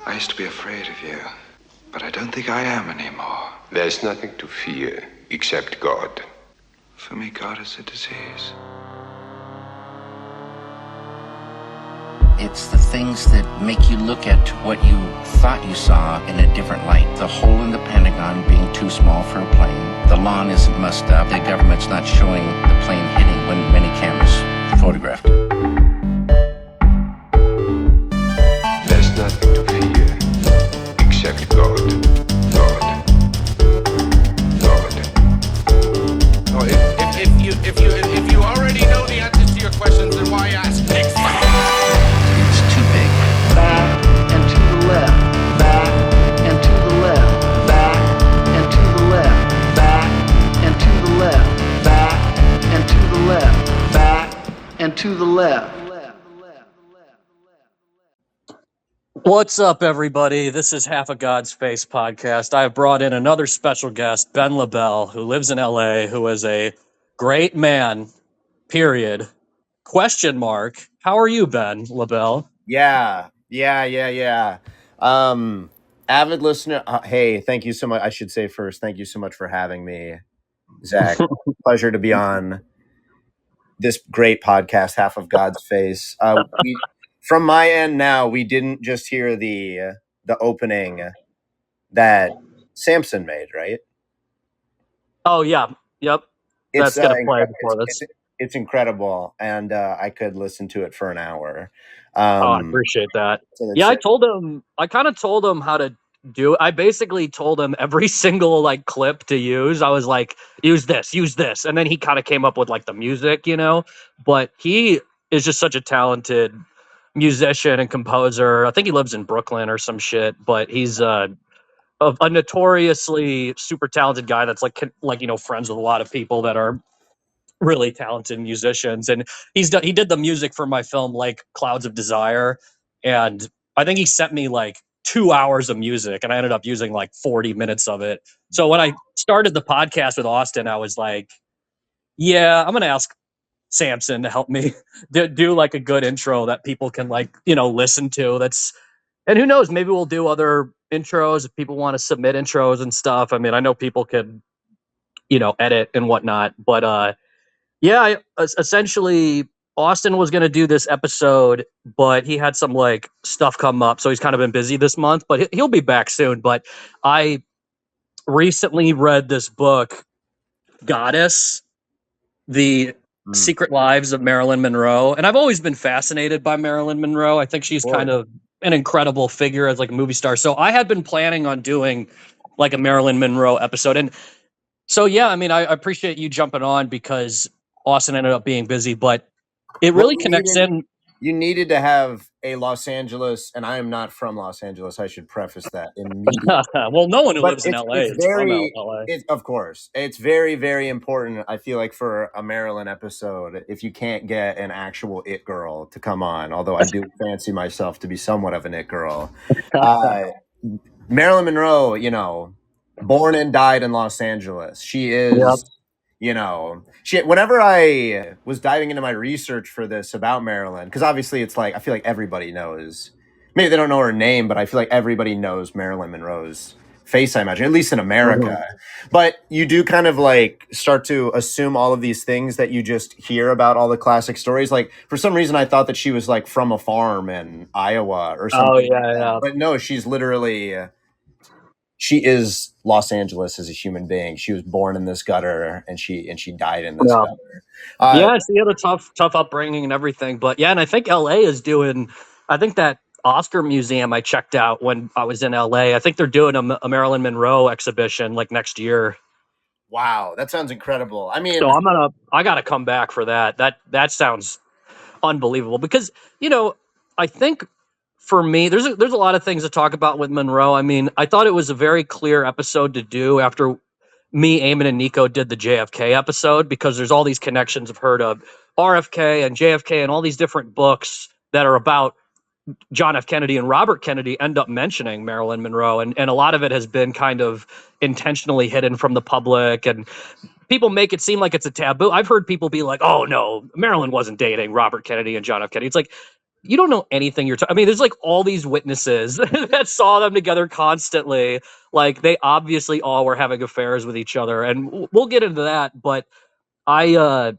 I used to be afraid of you, but I don't think I am anymore. There's nothing to fear except God. For me, God is a disease. It's the things that make you look at what you thought you saw in a different light. The hole in the Pentagon being too small for a plane. The lawn isn't mussed up. The government's not showing the plane hitting when many cameras photographed it. There's nothing to fear except God. God. God. Oh, if you already know the answers to your questions, then why ask? It's too big. Back and to the left, back and to the left, back and to the left, back and to the left, back and to the left, back and to the left. What's up, everybody? This is Half a God's Face podcast. I've brought in another special guest, Ben Lobel, who lives in LA, who is a great man, period. Question mark. How are you, Ben Lobel? Yeah. Avid listener. Hey, thank you so much. I should say first, thank you so much for having me, Zach. Pleasure to be on this great podcast, Half of God's Face. From my end now, we didn't just hear the opening that Sampson made, right? Oh, yeah. Yep. That's going to play before this. It's incredible, and I could listen to it for an hour. I appreciate that. Yeah, I kind of told him how to do it. I basically told him every single clip to use. I was like, use this. And then he kind of came up with the music, but he is just such a talented musician and composer. I think he lives in Brooklyn or some shit, but he's a notoriously super talented guy that's friends with a lot of people that are really talented musicians, and he did the music for my film Clouds of Desire, and I think he sent me 2 hours of music, and I ended up using 40 minutes of it. So when I started the podcast with Austin, I was like, yeah, I'm gonna ask Sampson to help me do a good intro that people can listen to. And who knows, maybe we'll do other intros if people want to submit intros and stuff. I mean, I know people could edit and whatnot, but yeah, essentially, Austin was going to do this episode, but he had some stuff come up, so he's kind of been busy this month. But he'll be back soon. But I recently read this book, Goddess: The Secret Lives of Marilyn Monroe, and I've always been fascinated by Marilyn Monroe. I think she's kind of an incredible figure as a movie star. So I had been planning on doing a Marilyn Monroe episode, and so yeah, I mean, I appreciate you jumping on because Austin ended up being busy, but it really connects in. You needed to have a Los Angeles, and I am not from Los Angeles. I should preface that immediately. Well, no one who lives in LA is from LA. Of course. It's very, very important, I feel like, for a Marilyn episode, if you can't get an actual it girl to come on, although I do fancy myself to be somewhat of an it girl. Marilyn Monroe, born and died in Los Angeles. She is, whenever I was diving into my research for this about Marilyn, because obviously it's I feel like everybody knows, maybe they don't know her name, but I feel like everybody knows Marilyn Monroe's face, I imagine, at least in America. Mm-hmm. But you do kind of start to assume all of these things that you just hear about all the classic stories. For some reason, I thought that she was from a farm in Iowa or something. Oh, yeah. But no, she's literally... she is Los Angeles as a human being. She was born in this gutter, and she died in this gutter. Yeah, she had a tough upbringing and everything. But yeah, and I think LA is doing. I think that Oscar Museum I checked out when I was in LA. I think they're doing a Marilyn Monroe exhibition next year. Wow, that sounds incredible. I mean, so I gotta come back for that. That sounds unbelievable because I think. For me, there's a lot of things to talk about with Monroe. I mean, I thought it was a very clear episode to do after me, Eamon, and Nico did the JFK episode because there's all these connections of her to RFK and JFK and all these different books that are about John F. Kennedy and Robert Kennedy end up mentioning Marilyn Monroe. And a lot of it has been kind of intentionally hidden from the public, and people make it seem like it's a taboo. I've heard people be like, oh, no, Marilyn wasn't dating Robert Kennedy and John F. Kennedy. It's you don't know anything you're talking. I mean, there's like all these witnesses that saw them together constantly. Like they obviously all were having affairs with each other, and we'll get into that. But I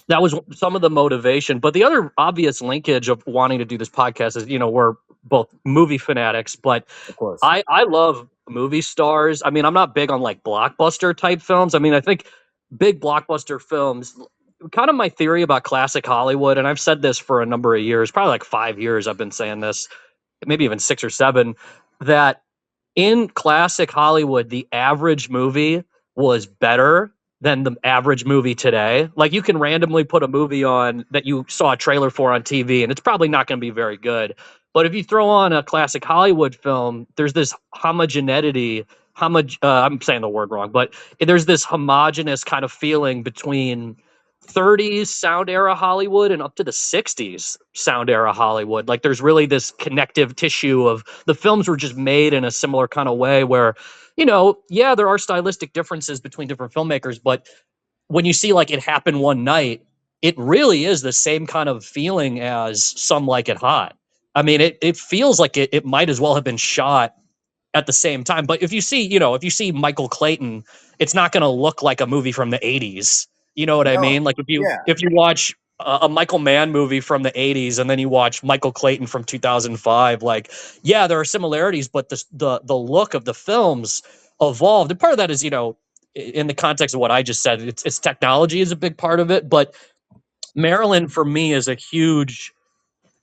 that was some of the motivation. But the other obvious linkage of wanting to do this podcast is, we're both movie fanatics, but Of course. I love movie stars. I mean, I'm not big on like blockbuster type films. I mean, I think big blockbuster films, kind of my theory about classic Hollywood, and I've said this for a number of years, probably like 5 years I've been saying this, maybe even 6 or 7, that in classic Hollywood, the average movie was better than the average movie today. Like you can randomly put a movie on that you saw a trailer for on TV, and it's probably not going to be very good. But if you throw on a classic Hollywood film, there's this homogeneity. I'm saying the word wrong, but there's this homogenous kind of feeling between 30s sound era Hollywood and up to the 60s sound era Hollywood. Like there's really this connective tissue of the films were just made in a similar kind of way where, yeah, there are stylistic differences between different filmmakers, but when you see like It Happened One Night, it really is the same kind of feeling as Some Like It Hot. I mean, it feels like it might as well have been shot at the same time. But if you see Michael Clayton, it's not going to look like a movie from the 80s. You know what I No, mean? Like if you yeah. if you watch a Michael Mann movie from the 80s and then you watch Michael Clayton from 2005, like yeah, there are similarities, but the look of the films evolved. And part of that is, in the context of what I just said, it's technology is a big part of it, but Marilyn for me is a huge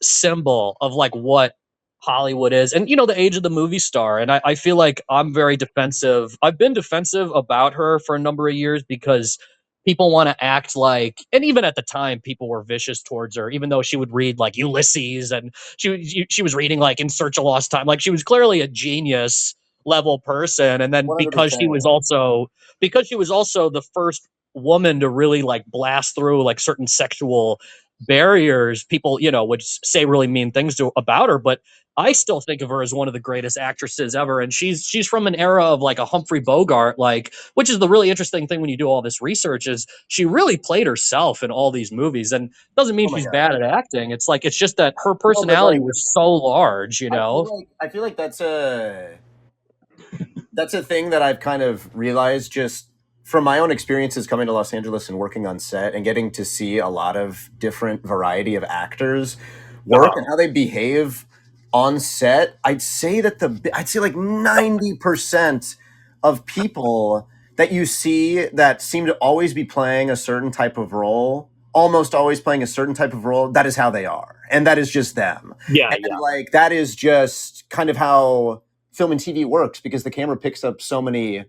symbol of like what Hollywood is, and the age of the movie star. And I feel like I'm very defensive. I've been defensive about her for a number of years because people want to act like, and even at the time, people were vicious towards her, even though she would read like Ulysses and she was reading like In Search of Lost Time. Like she was clearly a genius level person. And then because she 100%. was also the first woman to really like blast through like certain sexual barriers, people would say really mean things about her, but I still think of her as one of the greatest actresses ever. And she's from an era of like a Humphrey Bogart, like, which is the really interesting thing when you do all this research, is she really played herself in all these movies. And doesn't mean Oh my she's God. bad at acting, it's just that her No, but personality like was so large. I feel like that's a thing that I've kind of realized just from my own experiences coming to Los Angeles and working on set and getting to see a lot of different variety of actors work and how they behave on set. I'd say like 90% of people that you see that seem to always be playing a certain type of role, almost always playing a certain type of role, that is how they are. And that is just them. Yeah, And like that is just kind of how film and TV works, because the camera picks up so many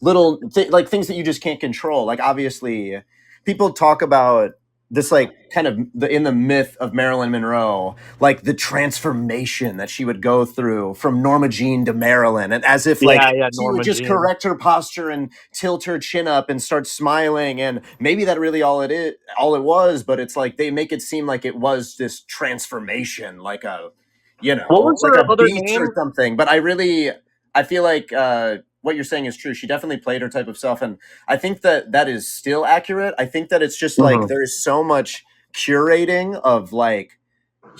little like things that you just can't control. Like obviously, people talk about this like kind of in the myth of Marilyn Monroe, like the transformation that she would go through from Norma Jean to Marilyn, and as if like yeah, she would Norma just Jean. correct her posture and tilt her chin up and start smiling, and maybe that really all it was, but it's like they make it seem like it was this transformation, like a What was like her a other beach or name? something. But I feel like what you're saying is true. She definitely played her type of self, and I think that is still accurate. I think that it's just like Mhm. there is so much curating of like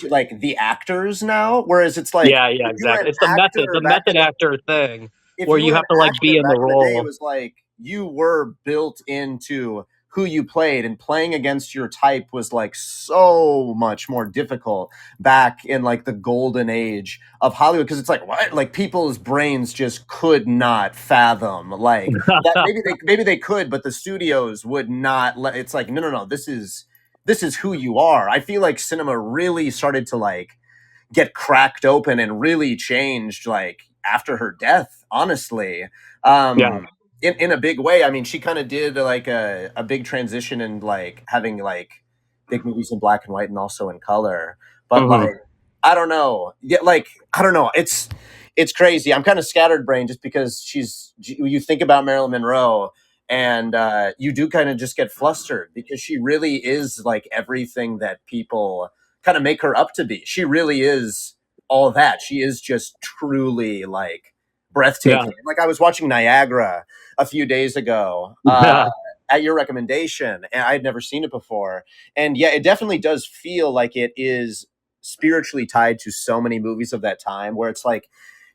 the actors now, whereas it's like Yeah, if you were exactly. an It's the method, actor the back in method the actor thing if where you you were an have to like be actor in the back in the day, it role. was like you were built into who you played, and playing against your type was like so much more difficult back in like the golden age of Hollywood, because it's like what, like people's brains just could not fathom like that. Maybe they could, but the studios would not let. It's like no, this is who you are. I feel like cinema really started to like get cracked open and really changed like after her death, honestly. Yeah. In a big way. I mean, she kind of did like a big transition in like having like big movies in black and white and also in color. But Hmm. like I don't know. Yeah, like I don't know. It's crazy. I'm kind of scattered brain just because you think about Marilyn Monroe, and you do kind of just get flustered because she really is like everything that people kind of make her up to be. She really is all that. She is just truly like Yeah. breathtaking. Like I was watching Niagara a few days ago Yeah. at your recommendation, and I had never seen it before. And yeah, it definitely does feel like it is spiritually tied to so many movies of that time, where it's like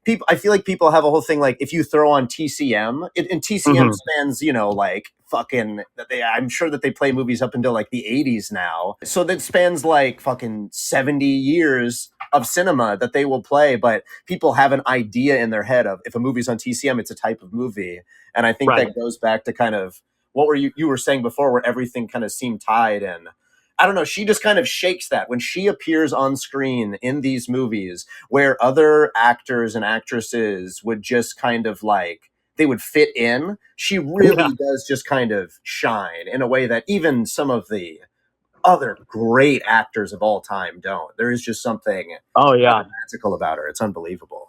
people. I feel like people have a whole thing like if you throw on TCM, and TCM Mhm. spans, like fucking. I'm sure that they play movies up until like the 80s now, so that spans like fucking 70 years of cinema that they will play. But people have an idea in their head of if a movie's on TCM, it's a type of movie, and I think Right. that goes back to kind of what were you were saying before, where everything kind of seemed tied. And I don't know, she just kind of shakes that when she appears on screen in these movies where other actors and actresses would just kind of like they would fit in. She Yeah. really does just kind of shine in a way that even some of the other great actors of all time don't. There is just something Oh yeah. magical about her. It's unbelievable.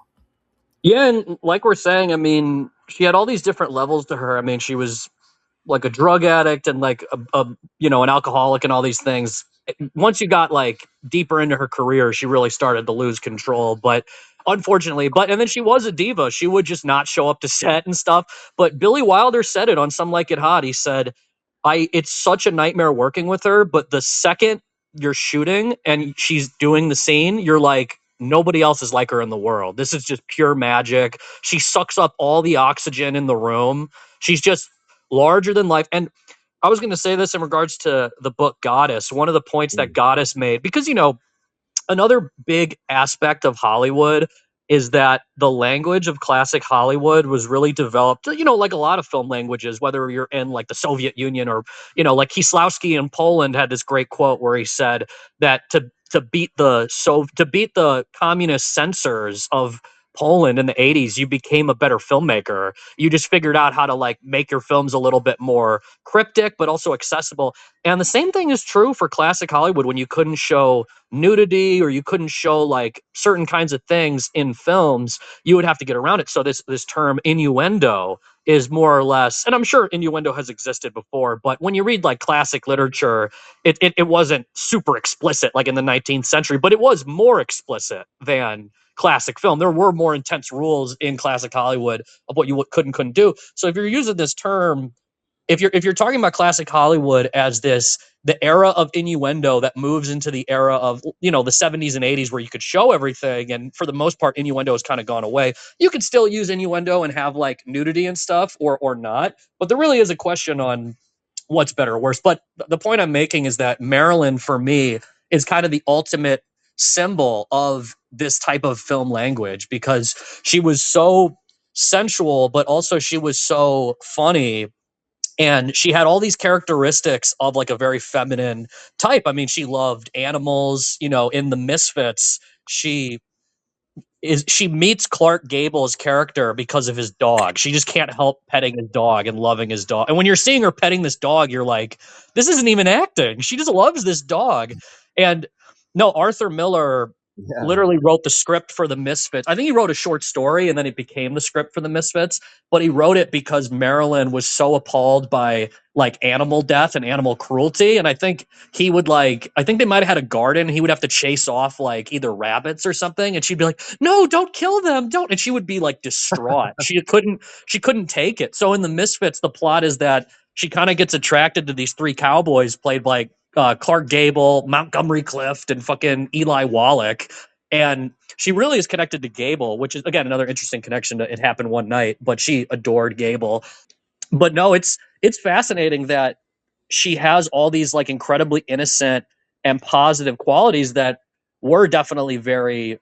Yeah, and like we're saying, I mean, she had all these different levels to her. I mean, she was like a drug addict and like an alcoholic and all these things. Once you got like deeper into her career, she really started to lose control. But unfortunately, and then she was a diva. She would just not show up to set and stuff. But Billy Wilder said it on Some Like It Hot. He said, it's such a nightmare working with her, but the second you're shooting and she's doing the scene, you're like, nobody else is like her in the world. This is just pure magic. She sucks up all the oxygen in the room. She's just larger than life. And I was going to say this in regards to the book Goddess. One of the points that Goddess made, because, another big aspect of Hollywood is that the language of classic Hollywood was really developed, like a lot of film languages, whether you're in like the Soviet Union or, like Kieslowski in Poland had this great quote where he said that to beat the communist censors of Poland in the 80s, you became a better filmmaker. You just figured out how to like make your films a little bit more cryptic, but also accessible. And the same thing is true for classic Hollywood when you couldn't show nudity or you couldn't show like certain kinds of things in films, you would have to get around it. So this term innuendo is more or less, and I'm sure innuendo has existed before, but when you read like classic literature, it wasn't super explicit like in the 19th century, but it was more explicit than classic film. There were more intense rules in classic Hollywood of what you couldn't do. So if you're using this term, if you're talking about classic Hollywood as the era of innuendo that moves into the era of the 70s and 80s where you could show everything, and for the most part innuendo has kind of gone away. You could still use innuendo and have like nudity and stuff or not, but there really is a question on what's better or worse. But the point I'm making is that Marilyn for me is kind of the ultimate symbol of this type of film language because she was so sensual, but also she was so funny, and she had all these characteristics of like a very feminine type. I mean, she loved animals, in the Misfits. She meets Clark Gable's character because of his dog. She just can't help petting his dog and loving his dog. And when you're seeing her petting this dog, you're like, this isn't even acting. She just loves this dog. And no, Arthur Miller Yeah. literally wrote the script for the Misfits. I think he wrote a short story and then it became the script for the Misfits, but he wrote it because Marilyn was so appalled by like animal death and animal cruelty. And I think I think they might have had a garden. He would have to chase off like either rabbits or something. And she'd be like, no, don't kill them. Don't. And she would be like distraught. She couldn't take it. So in the Misfits, the plot is that she kind of gets attracted to these three cowboys played by Clark Gable, Montgomery Clift, and fucking Eli Wallach. And she really is connected to Gable, which is again another interesting connection. It happened one night, but she adored Gable. But no, it's fascinating that she has all these like incredibly innocent and positive qualities that were definitely very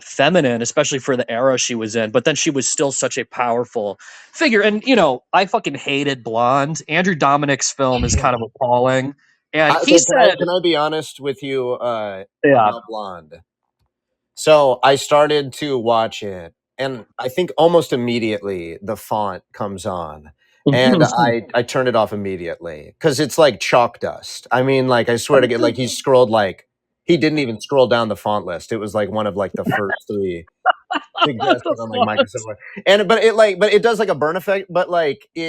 feminine, especially for the era she was in. But then she was still such a powerful figure. And I fucking hated Blonde. Andrew Dominic's film is kind of appalling. And he So said, can I be honest with you yeah. about Blonde? So I started to watch it, and I think almost immediately the font comes on, and I turned it off immediately because it's like chalk dust. I mean, like I swear to God, like he didn't even scroll down the font list. It was like one of like the first three suggested on like Microsoft Word. And but it does like a burn effect, but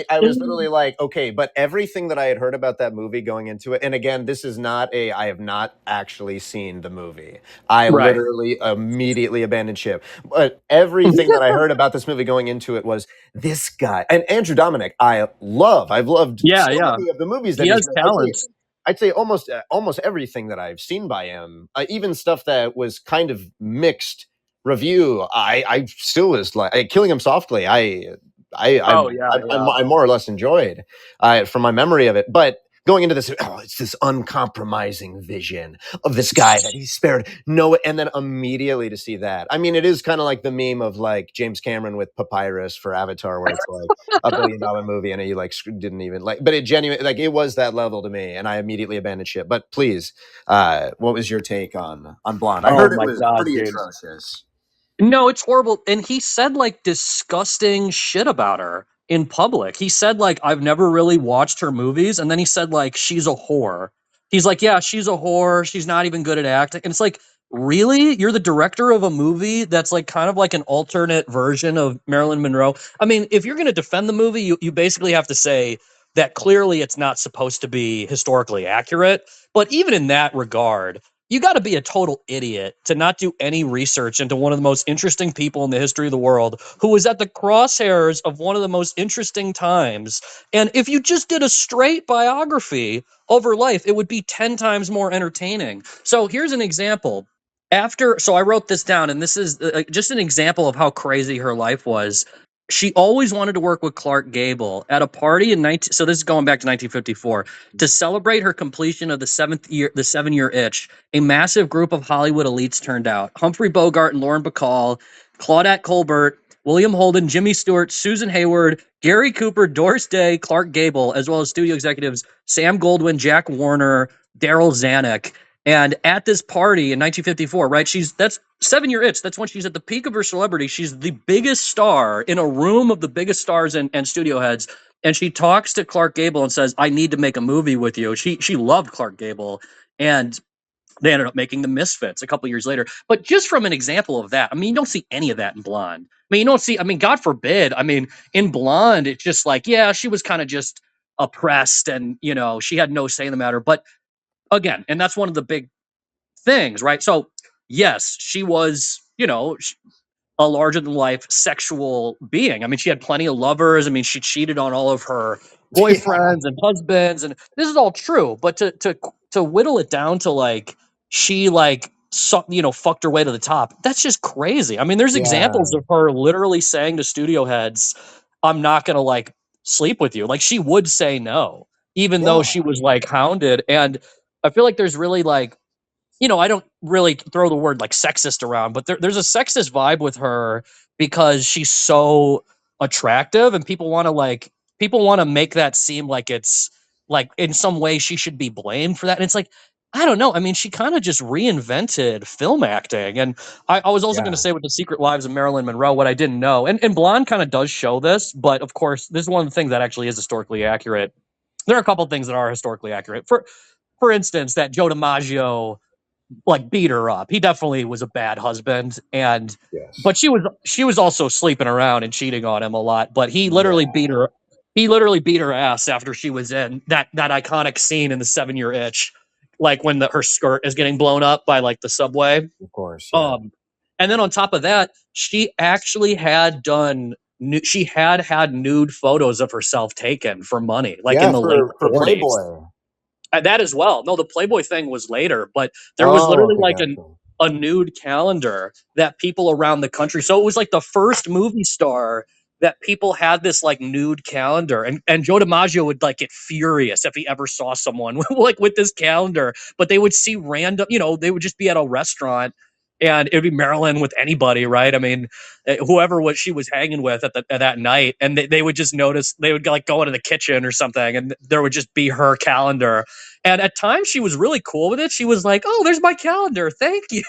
I was literally like, okay, but everything that I had heard about that movie going into it, and again, this is not I have not actually seen the movie. I Right. literally immediately abandoned ship. But everything that I heard about this movie going into it was this guy and Andrew Dominic. I've loved Yeah, so yeah. many of the movies that He he's has made. talent. I'd say almost everything that I've seen by him, even stuff that was kind of mixed review, I still was like Killing Him Softly. Oh yeah, I more or less enjoyed from my memory of it, but. Going into this, it's this uncompromising vision of this guy that he spared no, and then immediately to see that. I mean, it is kind of like the meme of like James Cameron with Papyrus for Avatar, where it's like $1 billion movie, and he like didn't even like, but it genuinely like it was that level to me, and I immediately abandoned shit. But please, what was your take on Blonde? I Oh heard it my was god, pretty dude. atrocious. No, it's horrible. And he said like disgusting shit about her in public. He said like I've never really watched her movies, and then he said like she's a whore. He's like, yeah, she's a whore. She's not even good at acting. And it's like, really? You're the director of a movie that's like kind of like an alternate version of Marilyn Monroe. I mean, if you're going to defend the movie, you basically have to say that clearly it's not supposed to be historically accurate. But even in that regard, you got to be a total idiot to not do any research into one of the most interesting people in the history of the world who was at the crosshairs of one of the most interesting times. And if you just did a straight biography of her life, it would be 10 times more entertaining. So here's an example. So I wrote this down, and this is just an example of how crazy her life was. She always wanted to work with Clark Gable at a party in 19. So this is going back to 1954 to celebrate her completion of the 7-year itch. A massive group of Hollywood elites turned out. Humphrey Bogart and Lauren Bacall, Claudette Colbert, William Holden, Jimmy Stewart, Susan Hayward, Gary Cooper, Doris Day, Clark Gable, as well as studio executives Sam Goldwyn, Jack Warner, Daryl Zanuck. And at this party in 1954, right? That's 7-year itch. That's when she's at the peak of her celebrity. She's the biggest star in a room of the biggest stars and studio heads. And she talks to Clark Gable and says, I need to make a movie with you. She loved Clark Gable. And they ended up making The Misfits a couple years later. But just from an example of that, I mean, you don't see any of that in Blonde. I mean, you don't see, I mean, God forbid. I mean, in Blonde, it's just like, yeah, she was kind of just oppressed and, she had no say in the matter. But again, and that's one of the big things, right? So, yes, she was, a larger than life sexual being. I mean, she had plenty of lovers. I mean, she cheated on all of her boyfriends and husbands, and this is all true. But to whittle it down to like she fucked her way to the top. That's just crazy. I mean, there's Yeah, examples of her literally saying to studio heads, "I'm not gonna like sleep with you." Like she would say no, even though yeah, she was like hounded. And I feel like there's really like I don't really throw the word like sexist around, but there's a sexist vibe with her because she's so attractive, and people want to make that seem like it's like in some way she should be blamed for that. And it's like, I don't know. I mean, she kind of just reinvented film acting. And I was also going to yeah, say with The Secret Lives of Marilyn Monroe, what I didn't know, and Blonde kind of does show this, but of course, this is one of the things that actually is historically accurate. There are a couple things that are historically accurate. For instance, that Joe DiMaggio like beat her up. He definitely was a bad husband, and yes, but she was also sleeping around and cheating on him a lot. But he yeah, literally beat her. He literally beat her ass after she was in that iconic scene in the 7-year itch, like when her skirt is getting blown up by like the subway. of course, yeah, Um, and then on top of that, she actually she had nude photos of herself taken for money, like in yeah, the late for 40s. Playboy. That as well. No, the Playboy thing was later, but there was Oh, literally okay, like gotcha. a nude calendar that people around the country. So it was like the first movie star that people had this like nude calendar, and Joe DiMaggio would like get furious if he ever saw someone like with this calendar. But they would see random, they would just be at a restaurant. And it would be Marilyn with anybody, right? I mean, whoever what she was hanging with at that night, and they would just notice. They would like go into the kitchen or something, and there would just be her calendar. And at times she was really cool with it. She was like, "Oh, there's my calendar. Thank you."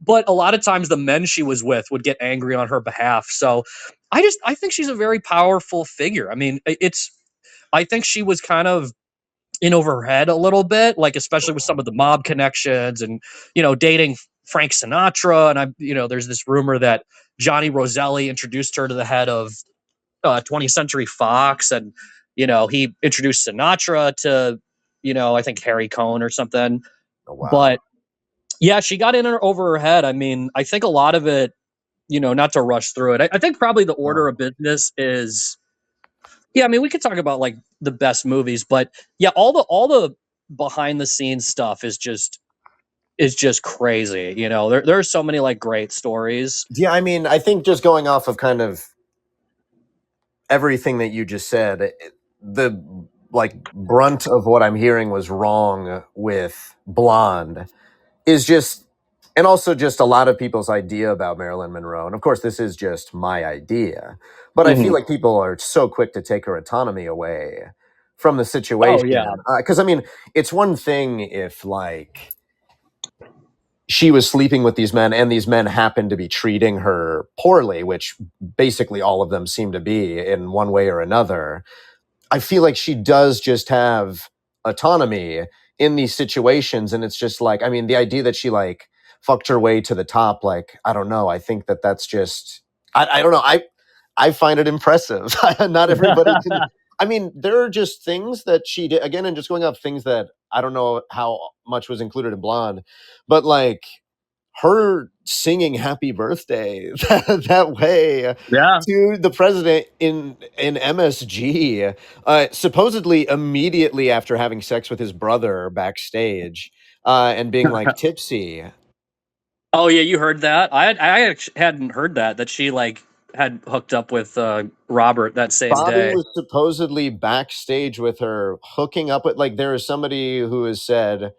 But a lot of times the men she was with would get angry on her behalf. So I think she's a very powerful figure. I mean, I think she was kind of in over her head a little bit, like especially with some of the mob connections and dating Frank Sinatra. And there's this rumor that Johnny Roselli introduced her to the head of 20th Century Fox, and he introduced Sinatra to I think Harry Cohn or something. Oh, wow. But yeah, she got in over her head. I mean, I think a lot of it, not to rush through it. I think probably the order Oh, of business is Yeah, I mean, we could talk about like the best movies, but yeah, all the behind the scenes stuff is just crazy. You know, there are so many like great stories. Yeah, I mean, I think just going off of kind of everything that you just said, the like brunt of what I'm hearing was wrong with Blonde is just, and also just a lot of people's idea about Marilyn Monroe. And of course, this is just my idea, but I feel Mhm. like people are so quick to take her autonomy away from the Oh situation. yeah, Because I mean, it's one thing if like she was sleeping with these men and these men happened to be treating her poorly, which basically all of them seem to be in one way or another. I feel like she does just have autonomy in these situations. And it's just like, I mean, the idea that she like fucked her way to the top, like, I don't know. I think that that's just, I don't know. I find it impressive. Not everybody can. I mean, there are just things that she did again, and just going up things that I don't know how much was included in Blonde, but like her singing happy birthday that way yeah. to the president in MSG, supposedly immediately after having sex with his brother backstage, and being like tipsy. Oh yeah, you heard that? Hadn't heard that she like had hooked up with Robert that same Bobby day. was supposedly backstage with her, hooking up with, like, there is somebody who has said,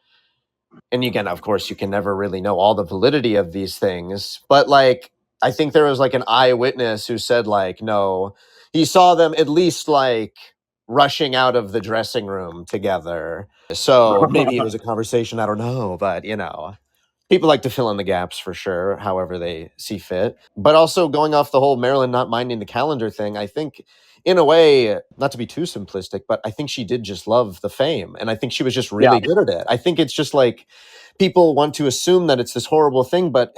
and again, of course, you can never really know all the validity of these things, but like, I think there was like an eyewitness who said, like, no, he saw them at least like rushing out of the dressing room together. So maybe it was a conversation, I don't know, but you know, people like to fill in the gaps for sure, however they see fit. But also going off the whole Marilyn not minding the calendar thing, I think in a way, not to be too simplistic, but I think she did just love the fame. And I think she was just Yeah, really good at it. I think it's just like people want to assume that it's this horrible thing, but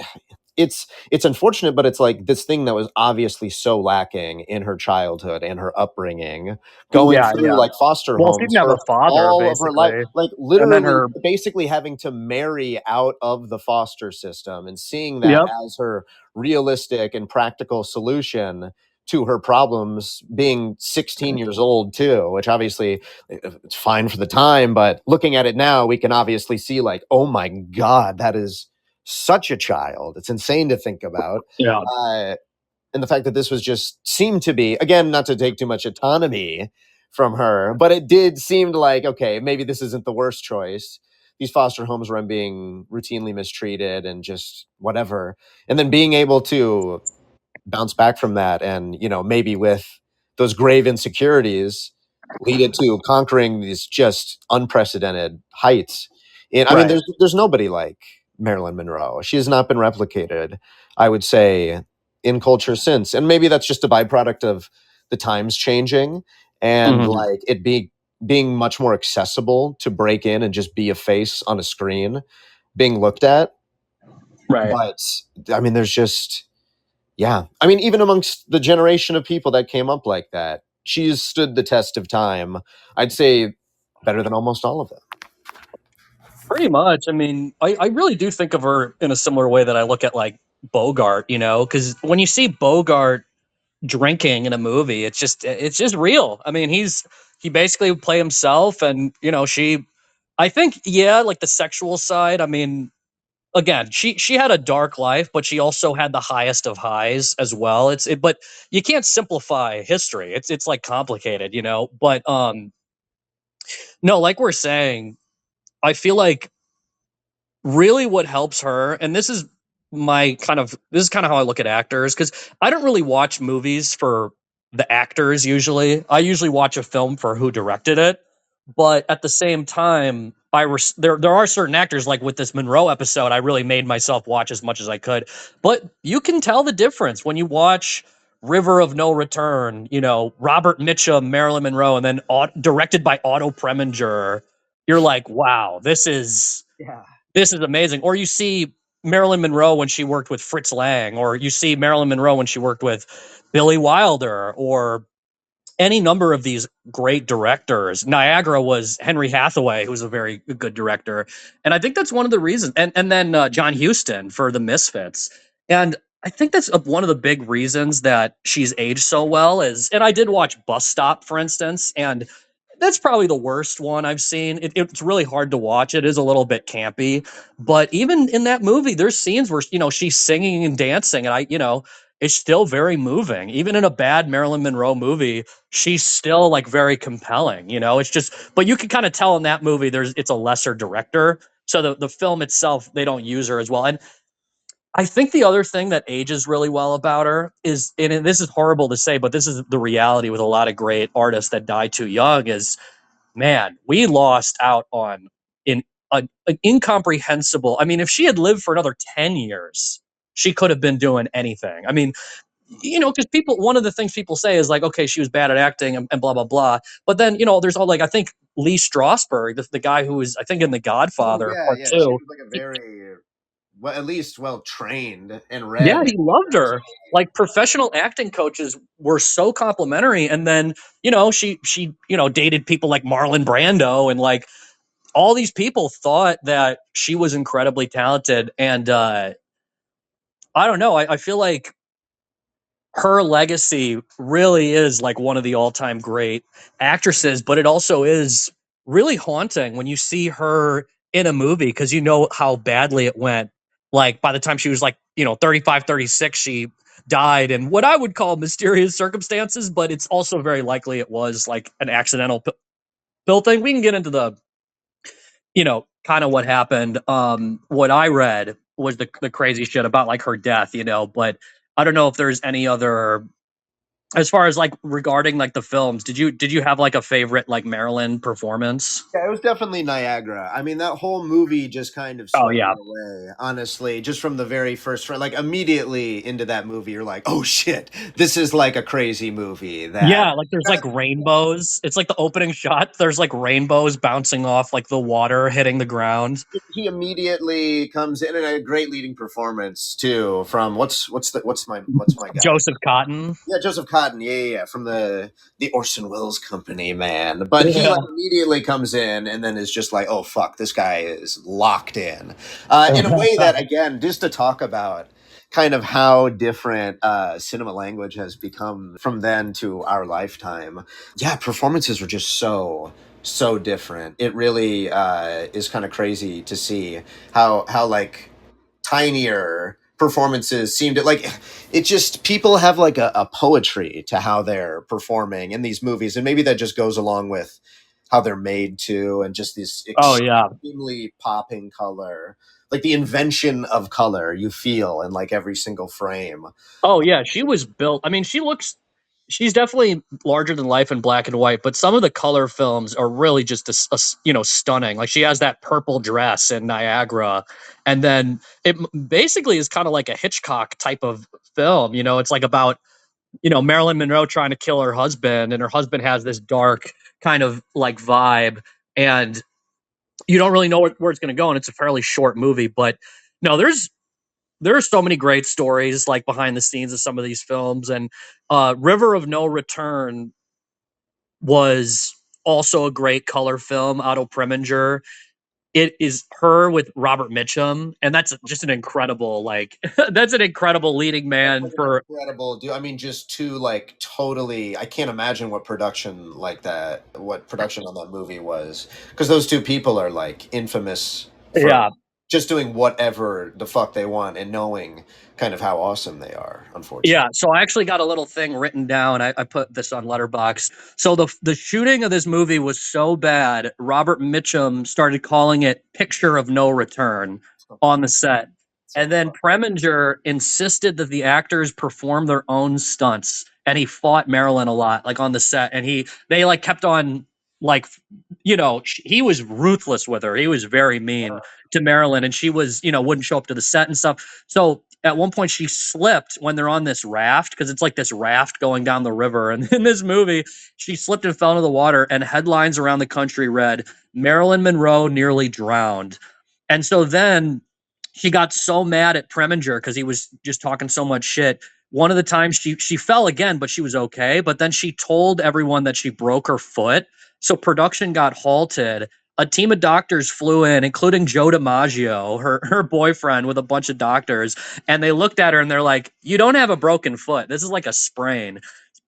it's unfortunate, but it's like this thing that was obviously so lacking in her childhood and her upbringing, going yeah, through yeah. like foster Well, she homes didn't have a for father all of her life, basically, like and then literally her. basically having to marry out of the foster system and seeing that Yep. as her realistic and practical solution to her problems, being 16 years old too, which obviously it's fine for the time, but looking at it now, we can obviously see like, oh my God, that is such a child. It's insane to think about. Yeah. Uh, and the fact that this was just seemed to be, again, not to take too much autonomy from her, but it did seem like, okay, maybe this isn't the worst choice. These foster homes where I'm being routinely mistreated and just whatever. And then being able to bounce back from that and, you know, maybe with those grave insecurities lead it to conquering these just unprecedented heights. And I mean, Right. there's nobody like Marilyn Monroe. She has not been replicated, I would say, in culture since. And maybe that's just a byproduct of the times changing and Hmm. like it being much more accessible to break in and just be a face on a screen being looked at. Right. But I mean, there's just, yeah. I mean, even amongst the generation of people that came up like that, she's stood the test of time. I'd say better than almost all of them. Pretty much. I mean, I really do think of her in a similar way that I look at like Bogart, you know, because when you see Bogart drinking in a movie, it's just real. I mean, he basically would play himself, and you know, I think, yeah, like the sexual side. I mean, again, she had a dark life, but she also had the highest of highs as well. But you can't simplify history. It's like complicated, you know. But no, like we're saying, I feel like really what helps her, and this is kind of how I look at actors, because I don't really watch movies for the actors usually. I usually watch a film for who directed it. But at the same time, there are certain actors, like with this Monroe episode, I really made myself watch as much as I could. But you can tell the difference when you watch River of No Return, you know, Robert Mitchum, Marilyn Monroe, and then directed by Otto Preminger. You're like, wow, this is amazing. Or you see Marilyn Monroe when she worked with Fritz Lang, or you see Marilyn Monroe when she worked with Billy Wilder, or any number of these great directors. Niagara was Henry Hathaway, who's a very good director. And I think that's one of the reasons. And then John Huston for The Misfits. And I think that's one of the big reasons that she's aged so well is, and I did watch Bus Stop, for instance, and that's probably the worst one I've seen. It's really hard to watch. It is a little bit campy, but even in that movie, there's scenes where she's singing and dancing, and it's still very moving. Even in a bad Marilyn Monroe movie, she's still like very compelling. It's just, but you can kind of tell in that movie it's a lesser director, so the film itself they don't use her as well. And I think the other thing that ages really well about her is, and this is horrible to say, but this is the reality with a lot of great artists that die too young, is man, we lost out on in an incomprehensible. I mean, if she had lived for another 10 years, she could have been doing anything. I mean, because one of the things people say is like, okay, she was bad at acting and blah, blah, blah. But then, there's all like, I think Lee Strasberg, the guy who was, I think, in The Oh Godfather yeah, Part yeah. She Two. was like a very, well, at least well trained and Yeah, read. he loved her. Like professional acting coaches were so complimentary, and then she dated people like Marlon Brando, and like all these people thought that she was incredibly talented. And I don't know. I feel like her legacy really is like one of the all-time great actresses, but it also is really haunting when you see her in a movie because you know how badly it went. Like by the time she was like 35, 36, she died in what I would call mysterious circumstances, but it's also very likely it was like an accidental pill thing. We can get into the kind of what happened. What I read was the crazy shit about like her death, but I don't know if there's any other, as far as like regarding like the films, did you have like a favorite like Marilyn performance? Yeah, it was definitely Niagara. I mean, that whole movie just kind of Oh swept me yeah. away, honestly. Just from the very first, like immediately into that movie, you're like, "Oh shit, this is like a crazy movie." That Yeah, like there's like rainbows. It's like the opening shot. There's like rainbows bouncing off like the water hitting the ground. he immediately comes in and a great leading performance too from what's my guy? Joseph Cotton. Yeah, Joseph Cotton. Yeah, yeah, yeah, from the Orson Welles company, man. But he Yeah. like immediately comes in and then is just like, oh fuck, this guy is locked in a way that again, just to talk about kind of how different cinema language has become from then to our lifetime. Yeah, performances were just so different. It really is kind of crazy to see how like tinier performances seem to like it just people have like a poetry to how they're performing in these movies, and maybe that just goes along with how they're made too, and just this Oh yeah. extremely popping color, like the invention of color you feel in like every single frame. Oh yeah, she was built. I mean, she's definitely larger than life in black and white, but some of the color films are really just stunning. Like she has that purple dress in Niagara, and then basically is kind of like a Hitchcock type of film. It's like about Marilyn Monroe trying to kill her husband, and her husband has this dark kind of like vibe, and you don't really know where it's going to go, and it's a fairly short movie, but no, there are so many great stories like behind the scenes of some of these films, and River of No Return was also a great color film. Otto Preminger. It is her with Robert Mitchum, and that's just an incredible like that's an incredible leading That's man like an for. incredible dude. I mean, just two like totally. I can't imagine what production like that. What production on that movie was, because those two people are like infamous for Yeah. just doing whatever the fuck they want and knowing kind of how awesome they are. Yeah, Unfortunately, so I actually got a little thing written down. I put this on Letterbox. So the shooting of this movie was so bad, Robert Mitchum started calling it "Picture of No Return" on the set, so and then fuck. Preminger insisted that the actors perform their own stunts, and he fought Marilyn a lot, like on the set, and they like kept on like he was ruthless with her. He was very mean to Marilyn, and she was wouldn't show up to the set and stuff. So at one point she slipped when they're on this raft, because it's like this raft going down the river. And in this movie, she slipped and fell into the water, and headlines around the country read, Marilyn Monroe nearly drowned. And so then she got so mad at Preminger because he was just talking so much shit. One of the times she fell again, but she was okay. But then she told everyone that she broke her foot. So production got halted a team of doctors flew in, including Joe DiMaggio, her boyfriend, with a bunch of doctors, and they looked at her and they're like, "You don't have a broken foot. This is like a sprain."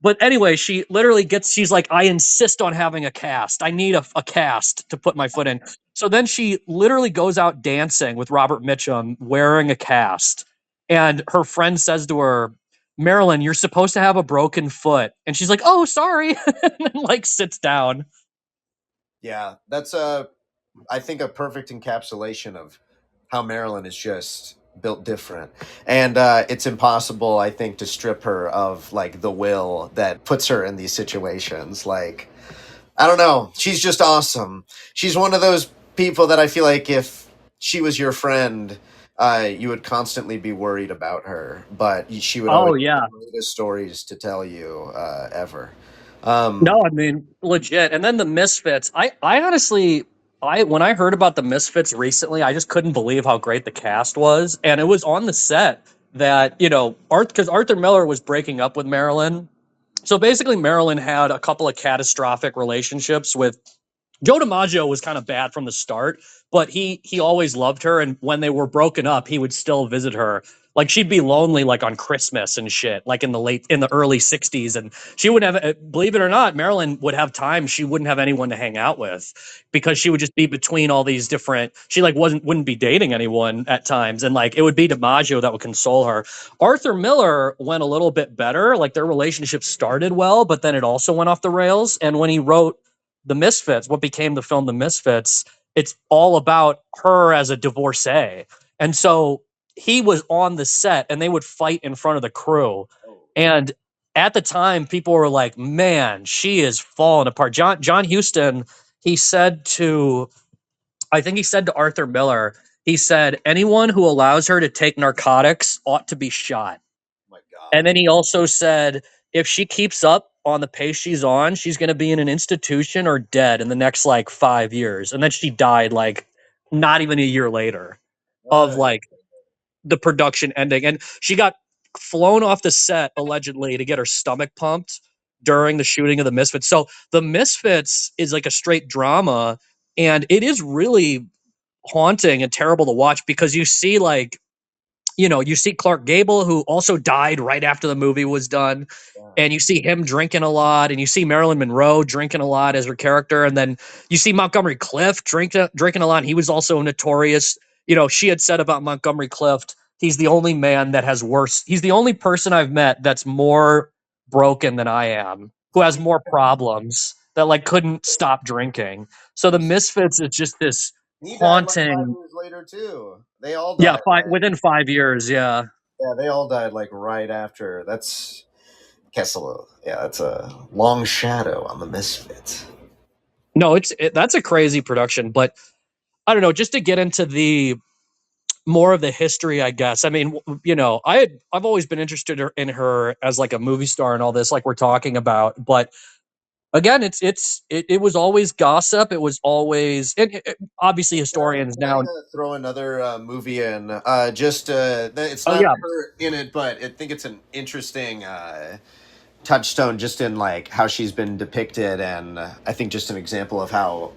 But anyway, she literally she's like, "I insist on having a cast. I need a cast to put my foot in." So then she literally goes out dancing with Robert Mitchum wearing a cast. And her friend says to her, "Marilyn, you're supposed to have a broken foot." And she's like, "Oh, sorry." And like sits down. Yeah, that's I think a perfect encapsulation of how Marilyn is just built different. And it's impossible, I think, to strip her of like the will that puts her in these situations. Like, I don't know. She's just awesome. She's one of those people that I feel like if she was your friend, you would constantly be worried about her, but she would always Oh have yeah. the greatest stories to tell you ever. No, I mean legit. And then the Misfits. I honestly, I when I heard about the Misfits recently, I just couldn't believe how great the cast was. And it was on the set that, because Arthur Miller was breaking up with Marilyn. So basically Marilyn had a couple of catastrophic relationships with Joe DiMaggio. Was kind of bad from the start, but he always loved her, and when they were broken up, he would still visit her. Like she'd be lonely, like on Christmas and shit, like in the early '60s, and she would have, believe it or not, Marilyn would have time. She wouldn't have anyone to hang out with because she would just be between all these different. She like wouldn't be dating anyone at times, and like it would be DiMaggio that would console her. Arthur Miller went a little bit better. Like their relationship started well, but then it also went off the rails. And when he wrote the Misfits, what became the film The Misfits, it's all about her as a divorcee. And so he was on the set and they would fight in front of the crew. And at the time, people were like, man, she is falling apart. John Huston, he said to, I think he said to Arthur Miller, he said, anyone who allows her to take narcotics ought to be shot. My God. And then he also said, if she keeps up on the pace she's on, she's going to be in an institution or dead in the next like 5 years. And then she died like not even a year later of like the production ending. And she got flown off the set allegedly to get her stomach pumped during the shooting of The Misfits. So The Misfits is like a straight drama, and it is really haunting and terrible to watch because you see like, you see Clark Gable, who also died right after the movie was done. And you see him drinking a lot, and you see Marilyn Monroe drinking a lot as her character. And then you see Montgomery Clift drinking a lot. And he was also notorious. She had said about Montgomery Clift, he's the only man that has worse. He's the only person I've met that's more broken than I am, who has more problems, that like couldn't stop drinking. So the Misfits is just this He died like 5 haunting. years later too. They all Yeah, died like within 5 years. Yeah. yeah, they all died like right after. That's Kessel. Yeah, that's a long shadow on the Misfits. No, that's a crazy production, but I don't know. Just to get into the more of the history, I guess. I mean, I've always been interested in her as like a movie star and all this, like we're talking about. But again, it was always gossip. It was always, obviously historians Can I now. throw another movie in? It's Oh not yeah, her in it, but I think it's an interesting touchstone just in like how she's been depicted, and I think just an example of how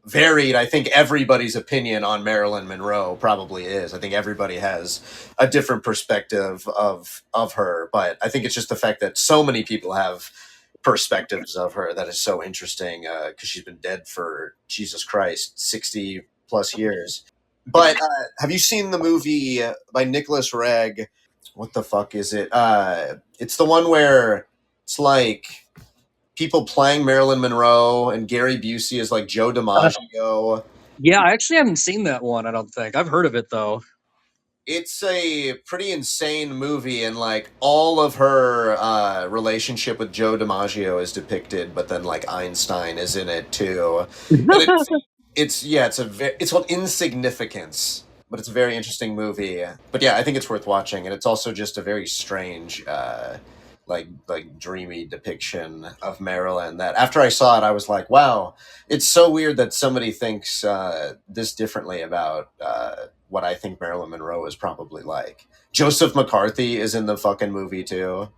varied I think everybody's opinion on Marilyn Monroe probably is. I think everybody has a different perspective of her, but I think it's just the fact that so many people have perspectives of her that is so interesting because she's been dead for Jesus Christ 60 plus years. But have you seen the movie by Nicholas Reg? What the fuck is it? It's the one where it's like people playing Marilyn Monroe and Gary Busey is like Joe DiMaggio. yeah. I actually haven't seen that one. I don't think I've heard of it though. It's a pretty insane movie, and like all of her relationship with Joe DiMaggio is depicted, but then like Einstein is in it too. And it's called Insignificance, but it's a very interesting movie. But yeah, I think it's worth watching, and it's also just a very strange like dreamy depiction of Marilyn that after I saw it I was like, wow, it's so weird that somebody thinks this differently about what I think Marilyn Monroe is probably like. Joseph McCarthy is in the fucking movie too.